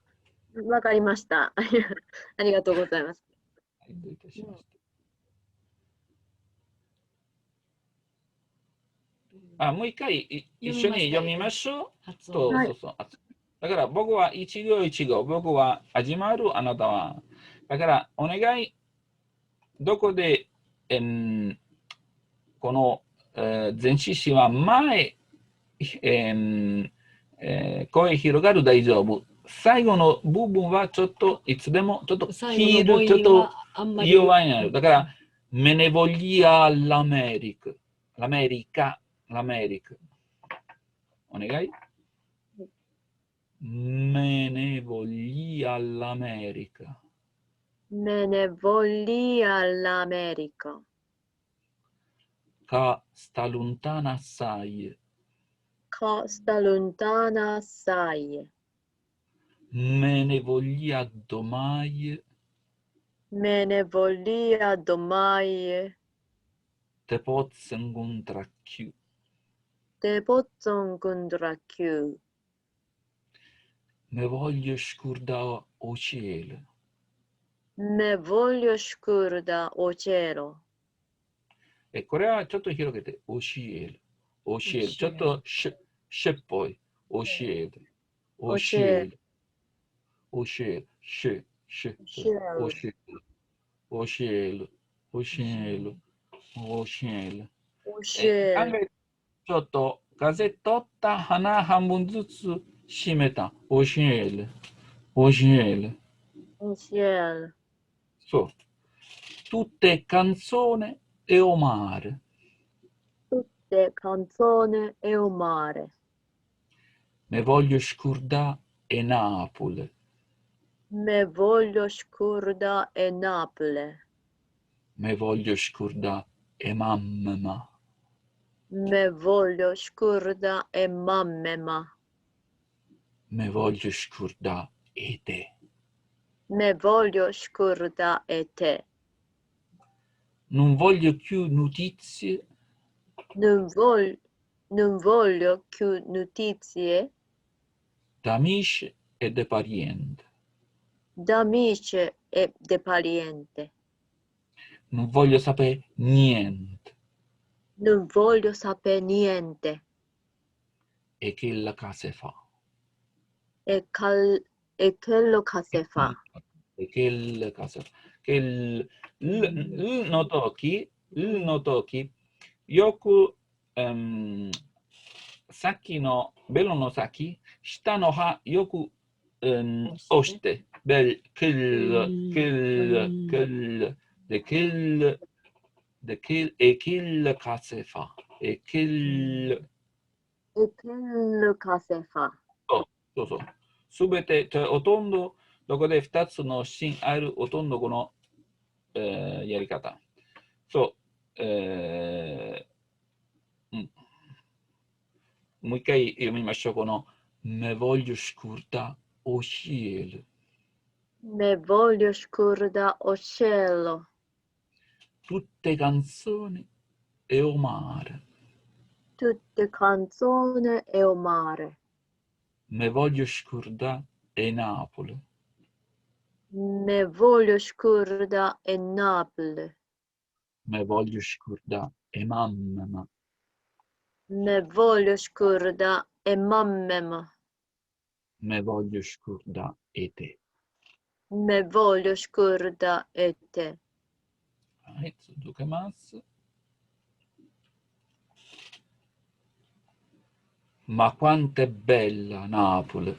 わかりました。ありがとうございます。はい、どういたしました。もう一回一緒に読みましょう。だから僕は一行一行、僕は始まる、あなたは。だからお願い、どこで、この、前置詞は前、声広がる大丈夫。最後の部分はちょっといつでもちょっとヒールちょっと弱いなる。だから、メネボリアラメリカ。ラメリカ。お願い。Me ne voglio all'America. Me ne voglio all'America. Che sta lontana assai. Che sta lontana assai. Me ne voglio domani. Me ne voglio domani. Te posso incontrare più. Te posso incontrare più. Me voglio scordare o cielo. Me voglio scordare o cielo. これはちょっと広げて、教える。ちょっとしっぽい。教える。し。ちょっと風取った花半分ずつ閉めた。教える。そう。tutte canzoni e o mare. Tutte canzoni e o mare. Me voglio scordare e Napoli. Me voglio scordare e Napoli. Me voglio scordare e mamma. Me voglio scordare e mamma. Me voglio scordare e te. Me voglio scordare e te. Non voglio più notizie. Non voglio più notizie. D'amici e de parenti. D'amici e de parenti. Non voglio sapere niente. Non voglio sapere niente. E che la casa fa. e che lo case fa. E che il caso. Che il no toki, yoku さっきのベロの先、下の歯よく、押して、ベル、キル、で、キル、e kill カセファ、e kill、e che lo case fa. そうそう。すべて、ほとんど、どこで2つのシーンある、ほとんどこの、やり方。そう、もう一回読みましょう。この Me voglio scordare o cielo. Me voglio scordare o cielo. Tutte canzoni e o mare. Tutte canzoni e o mare. Me voglio scordare e Napoli. Me voglio scordare e Napoli. Me voglio scordare e mamma. Me voglio scordare e mamma. Me voglio scordare e te. Me voglio scordare e te. はい、続けます。Ma quanto è bella Napoli.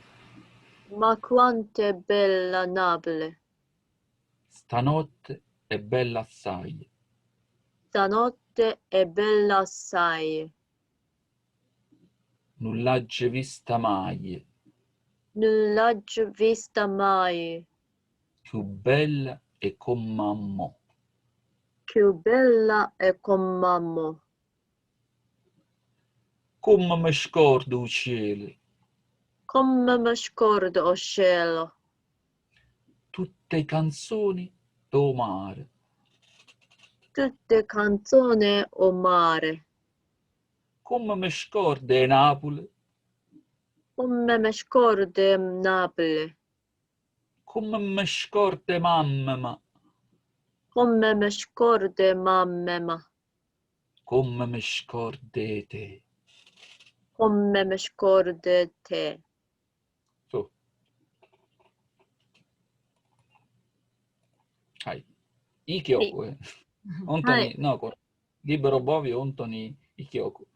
Ma quanto è bella Napoli. Stanotte è bella assai. Stanotte è bella assai. Non l'hai vista mai. Non l'ho vista mai. Più bella e con mamma. Più bella è con mamma. Come mi scordo il cielo. Come mi scordo o cielo. Tutte canzoni do mare. Tutte canzoni o mare. Come mi scordo Napoli. Come mi scordo Napoli. Come mi scordo mamma. Come mi scordo mamma. Come mi scordo te. Come mi scordo te. そう。はい。いい曲。本当に、これ、リベロボビー本当にいい曲。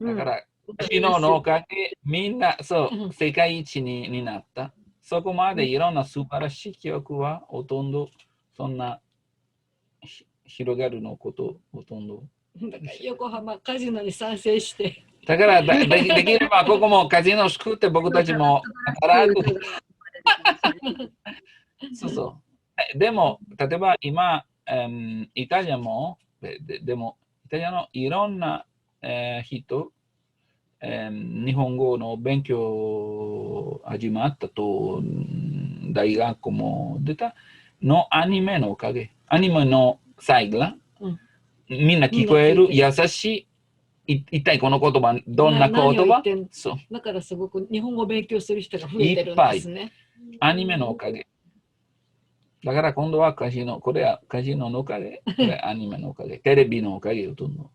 だから、昨日のおかげ、みんな、そう、世界一になった。そこまでいろんな素晴らしい曲は、ほとんど、そんな、広がるのこと、ほとんど。だから横浜カジノに賛成して。だからできればここもカジノを作って僕たちも働く。そうそう。でも、例えば今、イタリアも、でも、イタリアのいろんな、人、日本語の勉強始まったと、大学も出たのアニメのおかげ。アニメの最後、みんな聞こえる優しい、一体この言葉、どんな言葉？そう。だからすごく日本語を勉強する人が増えてるんですね。アニメのおかげ。だから今度はカジノ、これはカジノのおかげ、これアニメのおかげ、テレビのおかげほとんど。